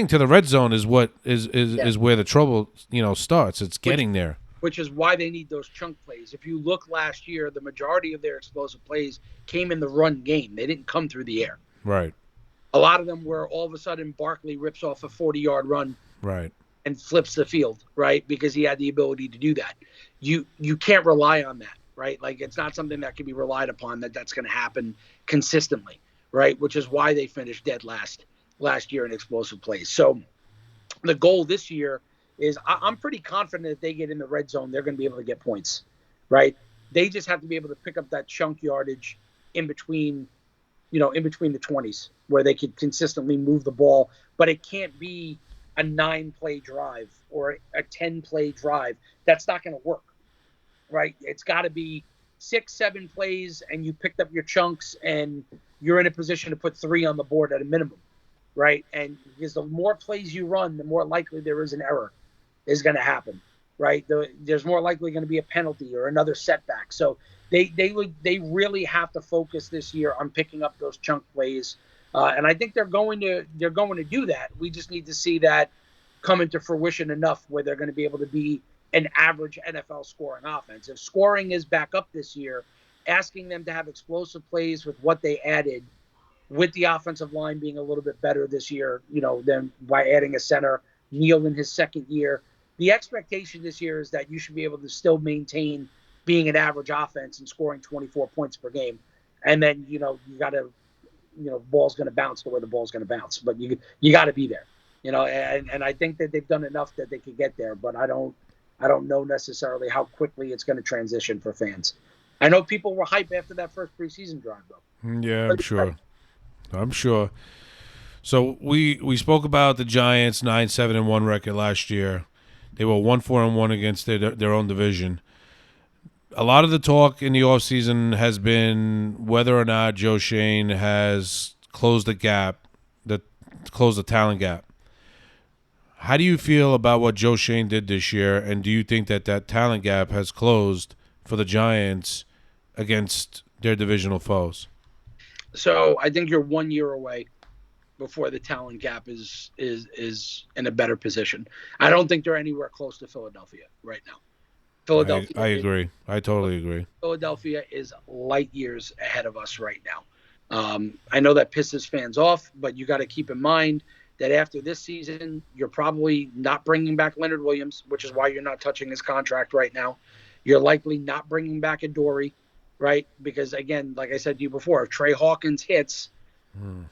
S1: to the red zone is what is where the trouble starts. It's getting there.
S3: Which is why they need those chunk plays. If you look last year, the majority of their explosive plays came in the run game. They didn't come through the air.
S1: Right.
S3: A lot of them were all of a sudden Barkley rips off a 40-yard run.
S1: Right.
S3: And flips the field, right? Because he had the ability to do that. You can't rely on that, right? Like it's not something that can be relied upon that's going to happen consistently, right? Which is why they finished dead last year in explosive plays. So the goal this year is I'm pretty confident if they get in the red zone, they're going to be able to get points, right? They just have to be able to pick up that chunk yardage in between the 20s where they could consistently move the ball, but it can't be a 9-play drive or a 10-play drive. That's not going to work, right? It's got to be 6-7 plays and you picked up your chunks and you're in a position to put 3 on the board at a minimum, right? And because the more plays you run, the more likely there is an error is going to happen, right? There's more likely going to be a penalty or another setback. So they really have to focus this year on picking up those chunk plays. And I think they're going to do that. We just need to see that come into fruition enough where they're going to be able to be an average NFL scoring offense. If scoring is back up this year, asking them to have explosive plays with what they added, with the offensive line being a little bit better this year, than by adding a center, Neal in his second year. The expectation this year is that you should be able to still maintain being an average offense and scoring 24 points per game. And then, you got to, ball's going to bounce the way the ball's going to bounce, but you got to be there, and I think that they've done enough that they could get there, but I don't know necessarily how quickly it's going to transition for fans. I know people were hyped after that first preseason drive, though.
S1: Yeah, I'm sure. So we spoke about the Giants 9-7-1 record last year. They were 1-4-1 against their own division. A lot of the talk in the offseason has been whether or not Joe Schoen has closed the talent gap. How do you feel about what Joe Schoen did this year, and do you think that talent gap has closed for the Giants against their divisional foes?
S3: So I think you're 1 year away before the talent gap is in a better position. I don't think they're anywhere close to Philadelphia right now. Philadelphia.
S1: I agree. I totally agree.
S3: Philadelphia is light years ahead of us right now. I know that pisses fans off, but you got to keep in mind that after this season, you're probably not bringing back Leonard Williams, which is why you're not touching his contract right now. You're likely not bringing back Adoree, right? Because again, like I said to you before, if Trey Hawkins hits,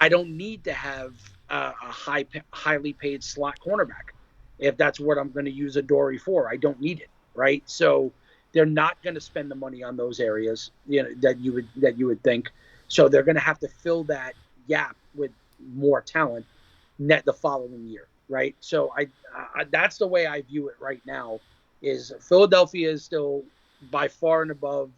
S3: I don't need to have highly paid slot cornerback if that's what I'm going to use Adoree for. I don't need it, right? So they're not going to spend the money on those areas, that you would think. So they're going to have to fill that gap with more talent net the following year, right? So that's the way I view it right now. Is Philadelphia is still by far and above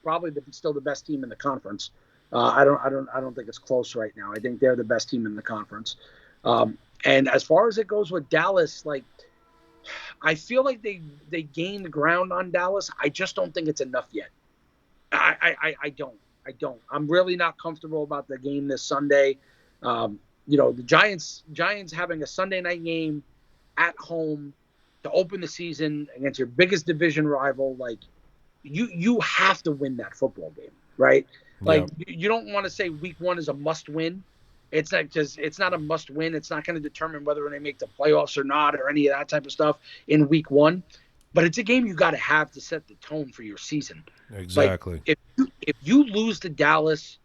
S3: probably still the best team in the conference. I don't think it's close right now. I think they're the best team in the conference. And as far as it goes with Dallas, like I feel like they gained ground on Dallas. I just don't think it's enough yet. I don't. I don't. I'm really not comfortable about the game this Sunday. The Giants having a Sunday night game at home to open the season against your biggest division rival, like you have to win that football game, right? Like
S1: Yep.
S3: you don't want to say week one is a must win. It's not because it's not a must win. It's not going to determine whether they make the playoffs or not or any of that type of stuff in week one. But it's a game you got to have to set the tone for your season. Like
S1: Exactly.
S3: if you lose to Dallas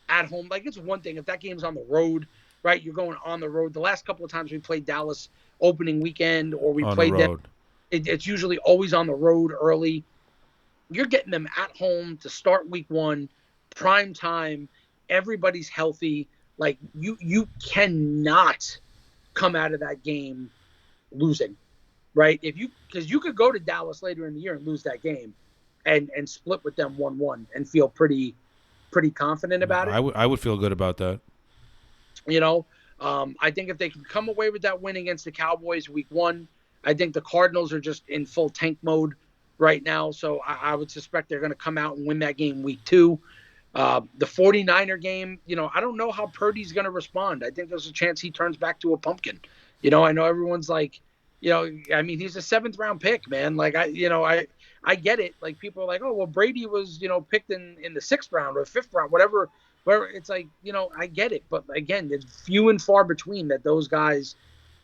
S3: at home, like it's one thing if that game's on the road, right? You're going on the road. The last couple of times we played Dallas opening weekend or we
S1: On the
S3: played them,
S1: road.
S3: it's usually always on the road early. You're getting them at home to start week one, prime time. Everybody's healthy. Like you cannot come out of that game losing, right? Because you could go to Dallas later in the year and lose that game, and split with them 1-1 and feel pretty confident about it.
S1: I would feel good about that.
S3: You know, I think if they can come away with that win against the Cowboys week one, I think the Cardinals are just in full tank mode right now. So I would suspect they're going to come out and win that game week two. The 49er game, I don't know how Purdy's going to respond. I think there's a chance he turns back to a pumpkin. I know everyone's like, I mean, he's a 7th round pick, man. Like I get it. Like people are like, oh, well, Brady was, picked in the 6th round or 5th round, whatever. Where it's like, I get it. But again, it's few and far between that those guys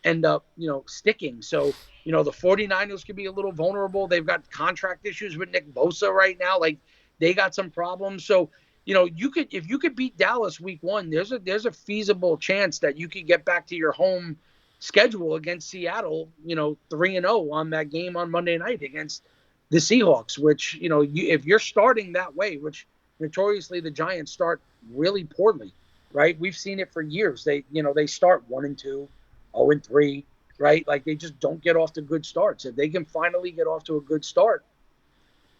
S3: end up, sticking. So, the 49ers could be a little vulnerable. They've got contract issues with Nick Bosa right now. Like they got some problems. So, if you could beat Dallas week one, there's a feasible chance that you could get back to your home schedule against Seattle, 3-0 on that game on Monday night against the Seahawks, which, if you're starting that way, which notoriously the Giants start really poorly, right? We've seen it for years. They start 1-2, 0-3, right? Like they just don't get off to good starts. If they can finally get off to a good start,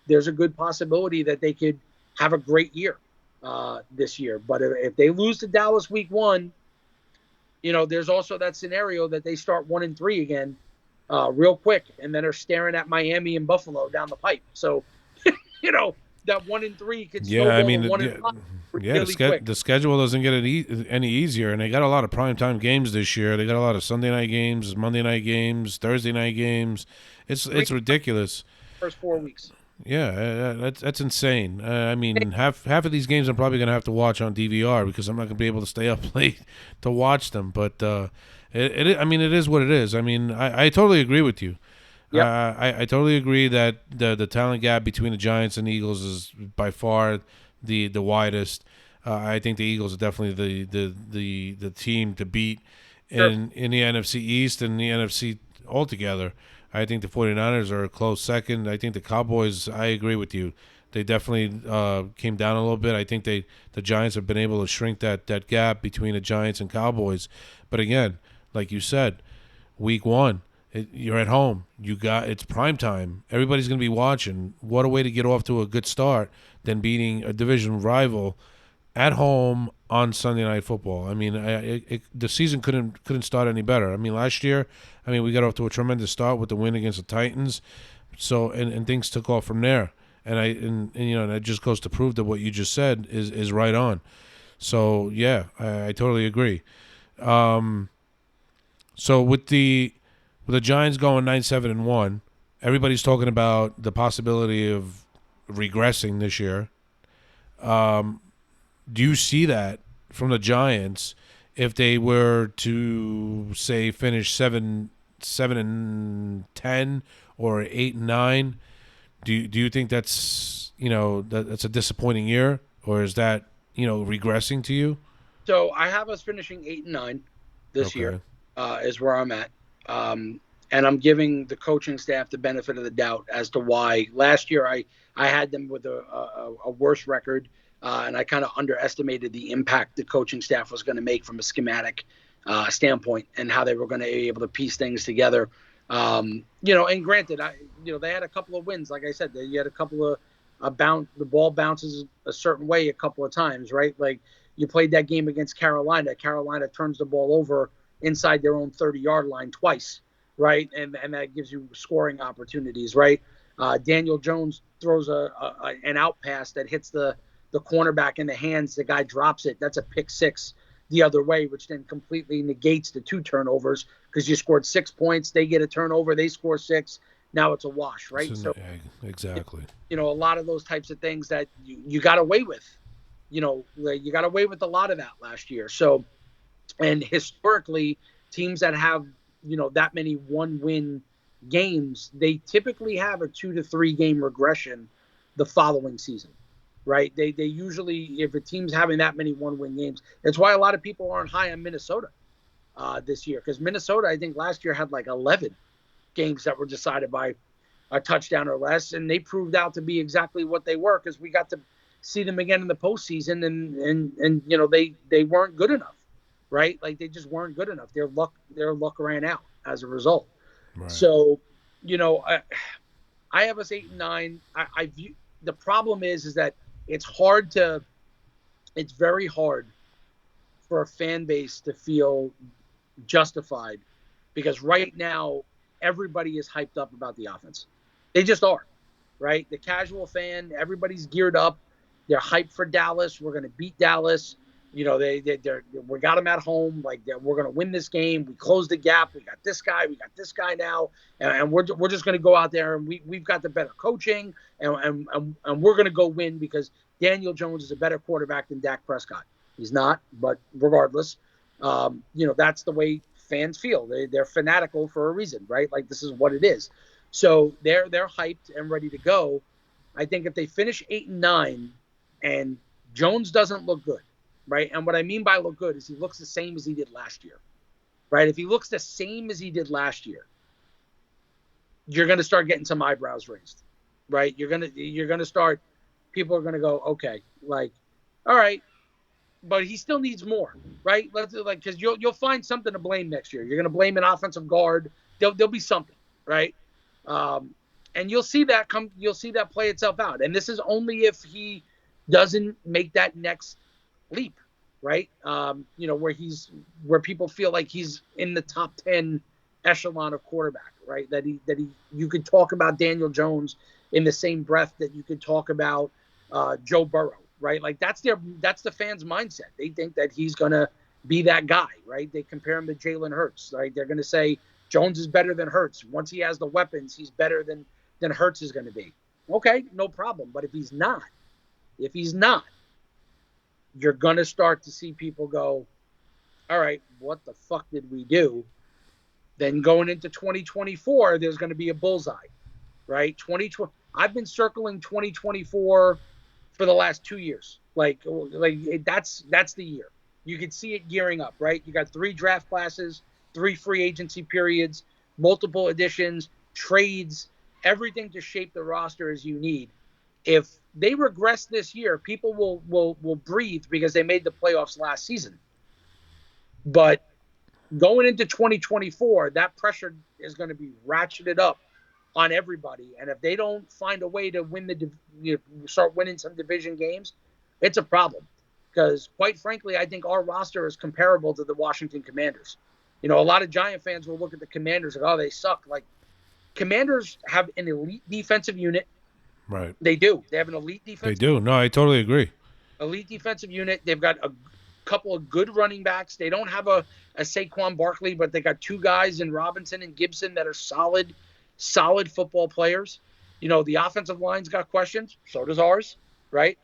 S3: there's a good possibility that they could have a great year this year. But if they lose to Dallas week one, there's also that scenario that they start 1-3 again real quick, and then are staring at Miami and Buffalo down the pipe. So, that 1-3 could
S1: Yeah, I
S3: snowball
S1: mean,
S3: to 1-5 really quick.
S1: the schedule doesn't get any easier, and they got a lot of primetime games this year. They got a lot of Sunday night games, Monday night games, Thursday night games. It's ridiculous.
S3: First 4 weeks.
S1: Yeah, that's insane. I mean, half of these games I'm probably gonna have to watch on DVR because I'm not gonna be able to stay up late to watch them. But I mean, it is what it is. I mean, I totally agree with you.
S3: Yep.
S1: I totally agree that the talent gap between the Giants and Eagles is by far the widest. I think the Eagles are definitely the team to beat in the NFC East and the NFC altogether. I think the 49ers are a close second. I think the Cowboys, I agree with you. They definitely came down a little bit. I think the Giants have been able to shrink that gap between the Giants and Cowboys. But again, like you said, week one, you're at home. It's prime time. Everybody's going to be watching. What a way to get off to a good start than beating a division rival at home on Sunday Night Football. I mean, the season couldn't start any better. I mean, last year, we got off to a tremendous start with the win against the Titans. So and things took off from there. And that just goes to prove that what you just said is right on. So yeah, I totally agree. So with the Giants going 9-7-1, everybody's talking about the possibility of regressing this year. Do you see that from the Giants if they were to say finish 7-10 or 8-9? Do you think that's that's a disappointing year, or is that regressing to you?
S3: So I have us finishing 8-9 this year,
S1: Okay.
S3: is where I'm at. And I'm giving the coaching staff the benefit of the doubt as to why. Last year I had them with a worse record, and I kind of underestimated the impact the coaching staff was going to make from a schematic standpoint and how they were going to be able to piece things together. And granted, they had a couple of wins. Like I said, they had a couple of the ball bounces a certain way a couple of times, right? Like you played that game against Carolina. Carolina turns the ball over inside their own 30-yard line twice, right? And that gives you scoring opportunities, right? Daniel Jones throws an out pass that hits the cornerback in the hands. The guy drops it. That's a pick six the other way, which then completely negates the 2 turnovers because you scored 6 points. They get a turnover. They score 6. Now it's a wash, right? So
S1: Exactly.
S3: a lot of those types of things that you got away with. You got away with a lot of that last year. So, and historically, teams that have, that many 1-win games, they typically have a 2 to 3 game regression the following season, right? They usually, if a team's having that many 1-win games, that's why a lot of people aren't high on Minnesota this year, because Minnesota, I think last year had like 11 games that were decided by a touchdown or less, and they proved out to be exactly what they were because we got to see them again in the postseason, and they weren't good enough, right? Like they just weren't good enough. Their luck ran out as a result.
S1: Right.
S3: So, I have us 8-9. I view the problem is that it's very hard for a fan base to feel justified because right now everybody is hyped up about the offense. They just are, right? The casual fan, everybody's geared up. They're hyped for Dallas. We're going to beat Dallas. We got them at home. Like we're going to win this game. We closed the gap. We got this guy. We got this guy now, and we're just going to go out there and we've got the better coaching, and we're going to go win because Daniel Jones is a better quarterback than Dak Prescott. He's not, but regardless, that's the way fans feel. They're fanatical for a reason, right? Like this is what it is. So they're hyped and ready to go. I think if they finish 8-9 and Jones doesn't look good, right? And what I mean by look good is he looks the same as he did last year, right? If he looks the same as he did last year, you're going to start getting some eyebrows raised, right? You're going to start, people are going to go, okay, like, all right, but he still needs more, right? Because you'll find something to blame next year. You're going to blame an offensive guard. There'll be something, right? And you'll see that play itself out. And this is only if he doesn't make that next leap, right? Where people feel like he's in the top 10 echelon of quarterback, right? That you could talk about Daniel Jones in the same breath that you could talk about Joe Burrow, right? Like that's the fans' mindset. They think that he's gonna be that guy, right? They compare him to Jalen Hurts, right? They're gonna say Jones is better than Hurts. Once he has the weapons, he's better than Hurts is going to be. Okay, no problem. But if he's not, you're going to start to see people go, all right, what the fuck did we do? Then going into 2024, there's going to be a bullseye, right? I've been circling 2024 for the last 2 years. That's the year. You can see it gearing up, right? You got 3 draft classes, 3 free agency periods, multiple additions, trades, everything to shape the roster as you need. If they regress this year, people will breathe because they made the playoffs last season. But going into 2024, that pressure is going to be ratcheted up on everybody. And if they don't find a way to start winning some division games, it's a problem. Because quite frankly, I think our roster is comparable to the Washington Commanders. A lot of Giant fans will look at the Commanders and, oh, they suck. Like, Commanders have an elite defensive unit.
S1: Right.
S3: They do. They have an elite defensive
S1: They do. No, I totally agree.
S3: Elite defensive unit. They've got a couple of good running backs. They don't have a Saquon Barkley, but they got 2 guys in Robinson and Gibson that are solid football players. The offensive line's got questions. So does ours, right?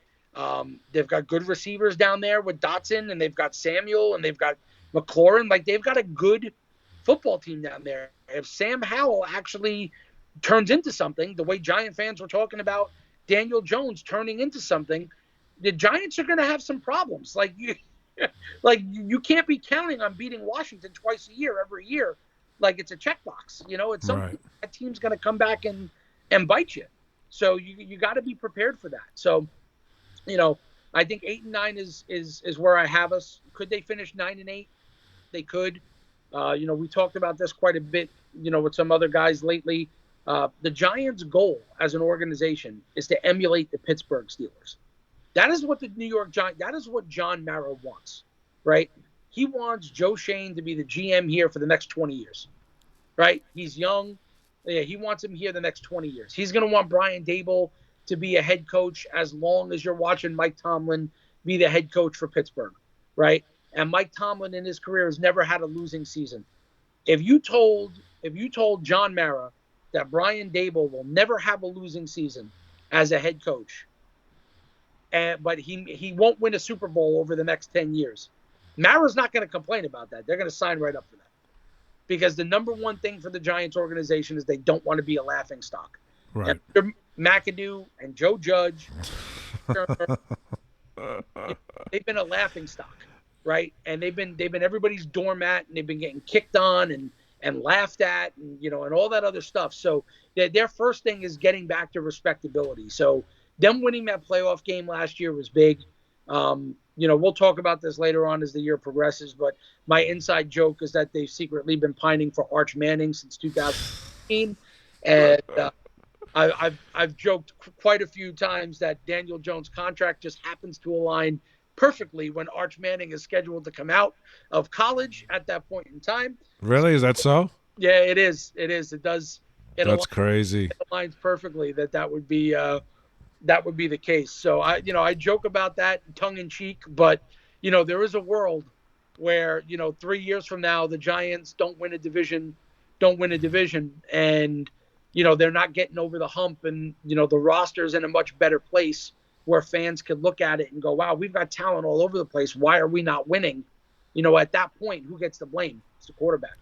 S3: They've got good receivers down there with Dotson, and they've got Samuel, and they've got McLaurin. Like, they've got a good football team down there. If Sam Howell actually turns into something, the way Giant fans were talking about Daniel Jones turning into something, the Giants are going to have some problems. Like you can't be counting on beating Washington twice a year, every year, like it's a checkbox. At some
S1: Right.
S3: point, that team's going to come back and bite you. So you got to be prepared for that. So, I think 8-9 is where I have us. Could they finish 9-8? They could. We talked about this quite a bit, with some other guys lately. The Giants' goal as an organization is to emulate the Pittsburgh Steelers. That is what the New York Giants, that is what John Mara wants, right? He wants Joe Shane to be the GM here for the next 20 years, right? He's young. Yeah, he wants him here the next 20 years. He's going to want Brian Daboll to be a head coach as long as you're watching Mike Tomlin be the head coach for Pittsburgh, right? And Mike Tomlin in his career has never had a losing season. If you told John Mara that Brian Daboll will never have a losing season as a head coach, but he won't win a Super Bowl over the next 10 years, Mara's not going to complain about that. They're going to sign right up for that. Because the number one thing for the Giants organization is they don't want to be a laughing stock.
S1: Right.
S3: And McAdoo and Joe Judge, they've been a laughing stock, right? And they've been everybody's doormat, and they've been getting kicked on and laughed at, and and all that other stuff. So their first thing is getting back to respectability. So them winning that playoff game last year was big. We'll talk about this later on as the year progresses, but my inside joke is that they've secretly been pining for Arch Manning since 2015. And I've joked quite a few times that Daniel Jones' contract just happens to align perfectly when Arch Manning is scheduled to come out of college at that point in time.
S1: Really? Is that so?
S3: Yeah, it is. It is. It does.
S1: That's crazy.
S3: It aligns perfectly that would be the case. So I joke about that tongue in cheek, but there is a world where 3 years from now the Giants don't win a division, and they're not getting over the hump, and the roster's in a much better place where fans could look at it and go, wow, we've got talent all over the place. Why are we not winning? At that point, who gets the blame? It's the quarterback.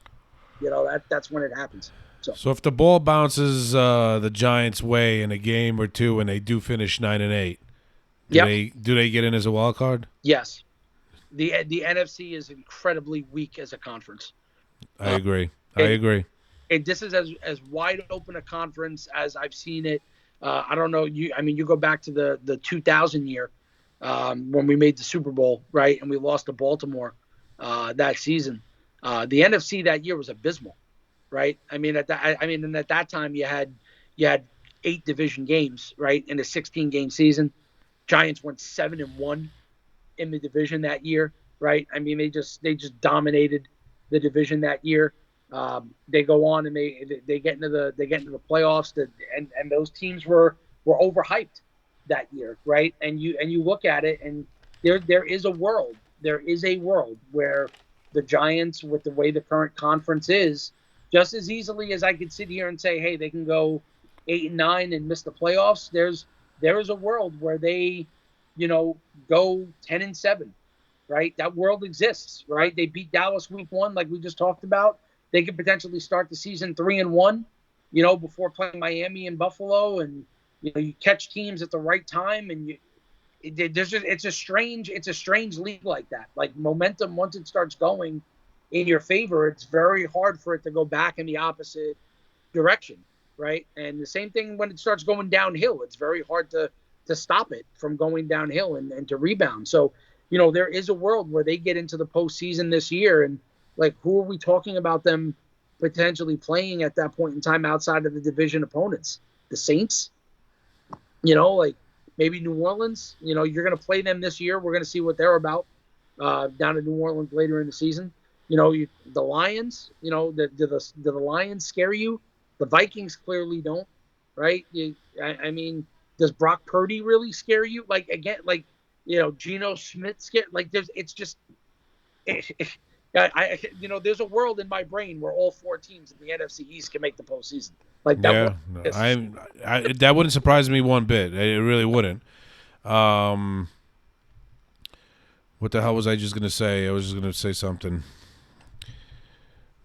S3: That's when it happens.
S1: So if the ball bounces the Giants' way in a game or two and they do finish 9-8, do they get in as a wild card?
S3: Yes. The NFC is incredibly weak as a conference.
S1: I agree.
S3: And this is as wide open a conference as I've seen it. I don't know. You go back to the 2000 year when we made the Super Bowl, right? And we lost to Baltimore that season. The NFC that year was abysmal. Right. And at that time you had 8 division games, right, in a 16-game season. Giants went 7-1 in the division that year, right? They just dominated the division that year. They go on and they get into the playoffs. And those teams were overhyped that year, right? And you look at it, and there is a world where the Giants, with the way the current conference is, just as easily as I could sit here and say, hey, they can go 8-9 and miss the playoffs, there is a world where they, go 10-7, right? That world exists, right? They beat Dallas week 1, like we just talked about. They could potentially start the season 3-1, before playing Miami and Buffalo, and you catch teams at the right time, and it's a strange league like that. Like momentum, once it starts going in your favor, it's very hard for it to go back in the opposite direction, right? And the same thing when it starts going downhill. It's very hard to stop it from going downhill and to rebound. So, there is a world where they get into the postseason this year, and like, who are we talking about them potentially playing at that point in time outside of the division opponents? The Saints, like maybe New Orleans. You're going to play them this year. We're going to see what they're about down in New Orleans later in the season. The Lions, do the Lions scare you? The Vikings clearly don't, right? Does Brock Purdy really scare you? Like, again, Geno Smith scare? Like, there's a world in my brain where all 4 teams in the NFC East can make the postseason. Like that.
S1: Yeah, that wouldn't surprise me one bit. It really wouldn't. What the hell was I just gonna say? I was just gonna say something.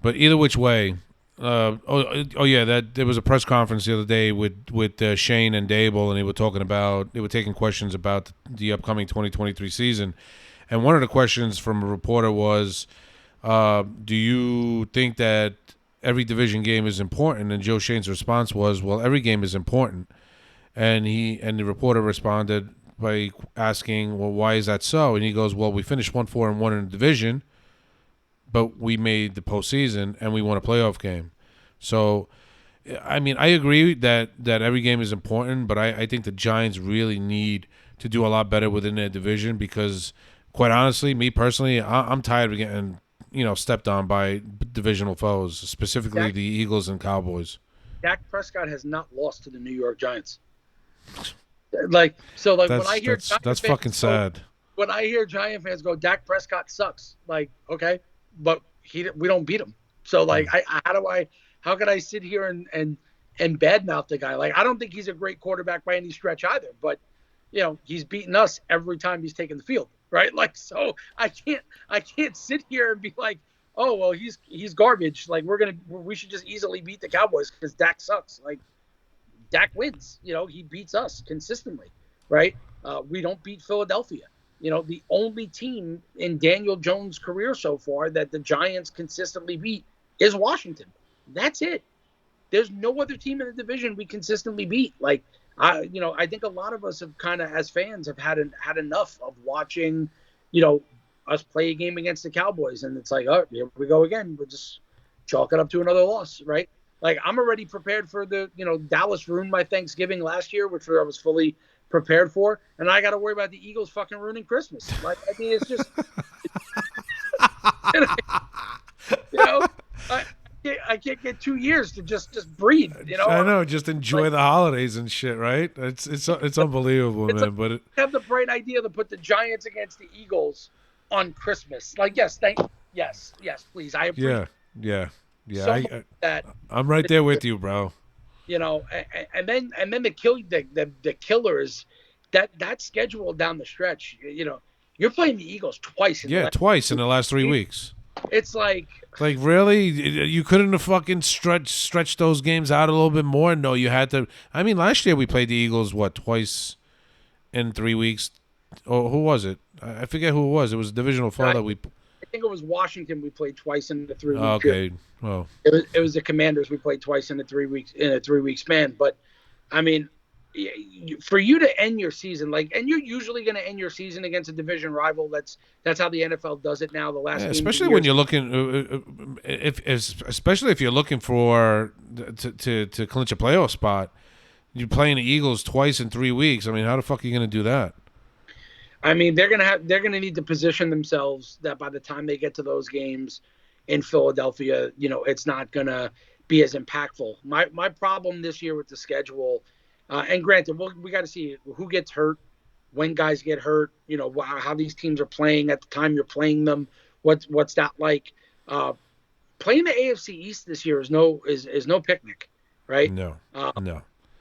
S1: But either which way, Yeah, that there was a press conference the other day with Shane and Dable, and they were taking questions about the upcoming 2023 season, and one of the questions from a reporter was, do you think that every division game is important? And Joe Shane's response was, well, every game is important, and the reporter responded by asking, well, why is that so? And he goes, well, we finished 1-4-1 in the division, but we made the postseason and we won a playoff game. So, I mean, I agree that every game is important, but I think the Giants really need to do a lot better within their division because, quite honestly, me personally, I'm tired of getting stepped on by divisional foes, specifically the Eagles and Cowboys.
S3: Dak Prescott has not lost to the New York Giants. When I hear
S1: that's fucking sad.
S3: When I hear Giant fans go, Dak Prescott sucks. Like, okay, but we don't beat him. So like, how could I sit here and badmouth the guy? Like, I don't think he's a great quarterback by any stretch either. But he's beaten us every time he's taken the field, right? Like, so I can't sit here and be like, oh well, he's garbage. Like we should just easily beat the Cowboys because Dak sucks. Like, Dak wins. He beats us consistently, right? We don't beat Philadelphia. The only team in Daniel Jones' career so far that the Giants consistently beat is Washington. That's it. There's no other team in the division we consistently beat. Like, I think a lot of us have kind of, as fans, have had enough of watching, us play a game against the Cowboys, and it's like, oh, here we go again. We'll just chalk it up to another loss, right? Like, I'm already prepared for Dallas ruined my Thanksgiving last year, which I was fully prepared for, and I got to worry about the Eagles fucking ruining Christmas. Like, I mean, it's just, I can't get 2 years to just breathe.
S1: I know, just enjoy the holidays and shit, right? It's unbelievable, man.
S3: Like,
S1: but
S3: have the bright idea to put the Giants against the Eagles on Christmas. Like, yes, please. I appreciate.
S1: Yeah.
S3: So
S1: I'm right there with you, bro.
S3: And then the killers, that schedule down the stretch. You're playing the Eagles twice.
S1: Twice in the last 3 weeks.
S3: It's like
S1: really, you couldn't have fucking stretched those games out a little bit more. No, you had to. I mean, last year we played the Eagles twice in 3 weeks. Oh, who was it? I forget who it was. It was a divisional foe that we.
S3: I think it was Washington. We played twice in the 3 weeks.
S1: Okay, well,
S3: it was the Commanders. We played twice in a 3 weeks span. But I mean, for you to end your season and you're usually going to end your season against a division rival. That's how the NFL does it now. The last,
S1: especially when you're looking, especially if you're looking for to clinch a playoff spot, you're playing the Eagles twice in 3 weeks. I mean, how the fuck are you going to do that?
S3: I mean, they're gonna need to position themselves that by the time they get to those games in Philadelphia, it's not gonna be as impactful. My problem this year with the schedule, and granted, we got to see who gets hurt, when guys get hurt, how these teams are playing at the time you're playing them. What's that like? Playing the AFC East this year is no picnic, right?
S1: No.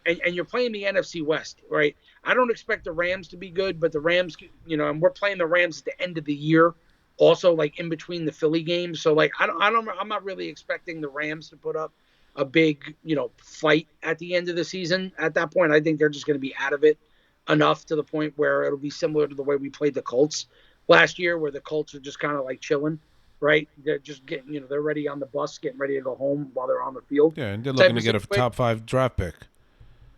S3: And you're playing the NFC West, right? I don't expect the Rams to be good, but the Rams, and we're playing the Rams at the end of the year, also like in between the Philly games. So like, I'm not really expecting the Rams to put up a big, fight at the end of the season. At that point, I think they're just going to be out of it enough to the point where it'll be similar to the way we played the Colts last year, where the Colts are just kind of like chilling, right? They're just getting, they're ready on the bus, getting ready to go home while they're on the field.
S1: Yeah, and they're looking to get a top 5 draft pick.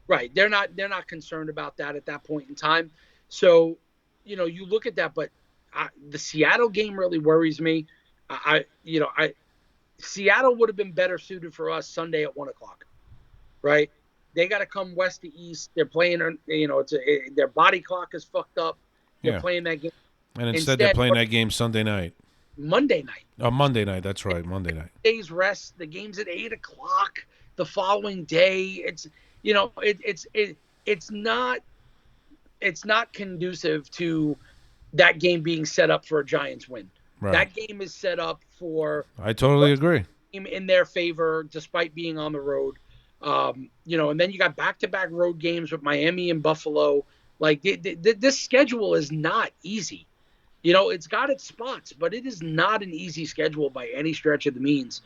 S3: Right. They're not concerned about that at that point in time. So, you look at that, but the Seattle game really worries me. Seattle would have been better suited for us Sunday at 1:00, right? They got to come west to east. They're playing, their body clock is fucked up. They're playing that game.
S1: And instead they're playing that game Sunday night.
S3: Monday night.
S1: Oh, Monday night. That's right. Monday night.
S3: Days rest. The game's at 8:00 the following day. It's not conducive to that game being set up for a Giants win.
S1: Right.
S3: That game is set up for.
S1: I totally agree.
S3: In their favor, despite being on the road, and then you got back-to-back road games with Miami and Buffalo. Like this schedule is not easy. It's got its spots, but it is not an easy schedule by any stretch of the means.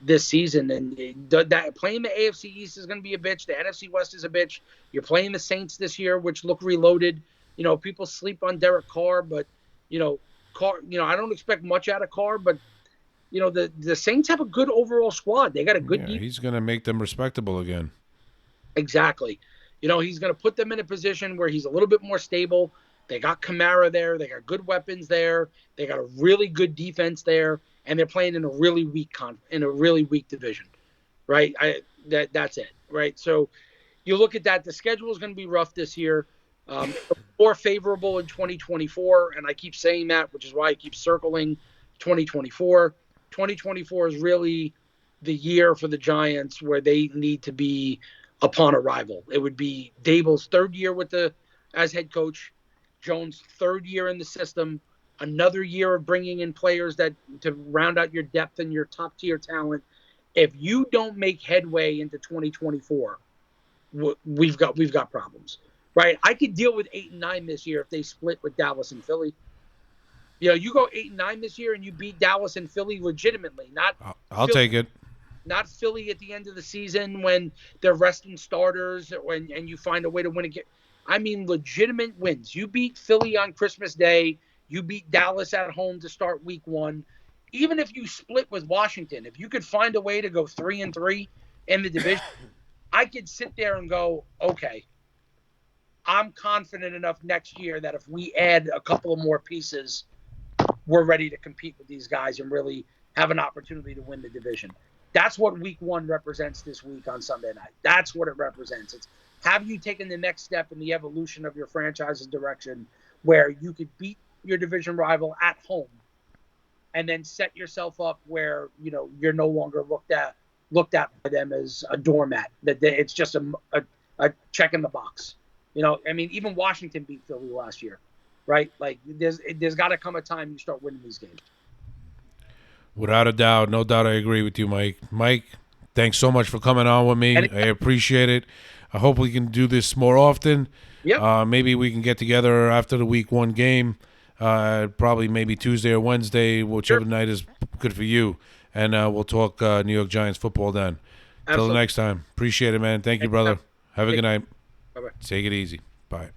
S3: this season. And that playing the AFC East is going to be a bitch. The NFC West is a bitch. You're playing the Saints this year, which look reloaded. People sleep on Derek Carr, but Carr. I don't expect much out of Carr, but the Saints have a good overall squad. They got a good defense.
S1: He's going to make them respectable again.
S3: Exactly. He's going to put them in a position where he's a little bit more stable. They got Kamara there. They got good weapons there. They got a really good defense there, and they're playing in a really weak division, right? That's it, right? So you look at that. The schedule is going to be rough this year, more favorable in 2024, and I keep saying that, which is why I keep circling 2024. 2024 is really the year for the Giants where they need to be upon arrival. It would be Dable's third year as head coach, Jones' third year in the system, another year of bringing in players to round out your depth and your top tier talent. If you don't make headway into 2024, we've got problems, right? I could deal with 8-9 this year if they split with Dallas and Philly. You go 8-9 this year and you beat Dallas and Philly legitimately, not
S1: I'll take it.
S3: Not Philly at the end of the season when they're resting starters and you find a way to win again. I mean, legitimate wins. You beat Philly on Christmas Day. You beat Dallas at home to start week 1. Even if you split with Washington, if you could find a way to go 3-3 in the division, I could sit there and go, okay, I'm confident enough next year that if we add a couple of more pieces, we're ready to compete with these guys and really have an opportunity to win the division. That's what week 1 represents this week on Sunday night. That's what it represents. It's have you taken the next step in the evolution of your franchise's direction where you could beat your division rival at home and then set yourself up where, you're no longer looked at by them as a doormat, that it's just a check in the box. Even Washington beat Philly last year, right? Like there's got to come a time you start winning these games.
S1: Without a doubt. No doubt I agree with you, Mike. Mike, thanks so much for coming on with me. I appreciate it. I hope we can do this more often.
S3: Yep.
S1: Maybe we can get together after the week 1 game, probably maybe Tuesday or Wednesday, whichever night is good for you. And we'll talk New York Giants football then. Until the next time. Appreciate it, man. Thank you, brother. Have a good night.
S3: Bye-bye.
S1: Take it easy. Bye.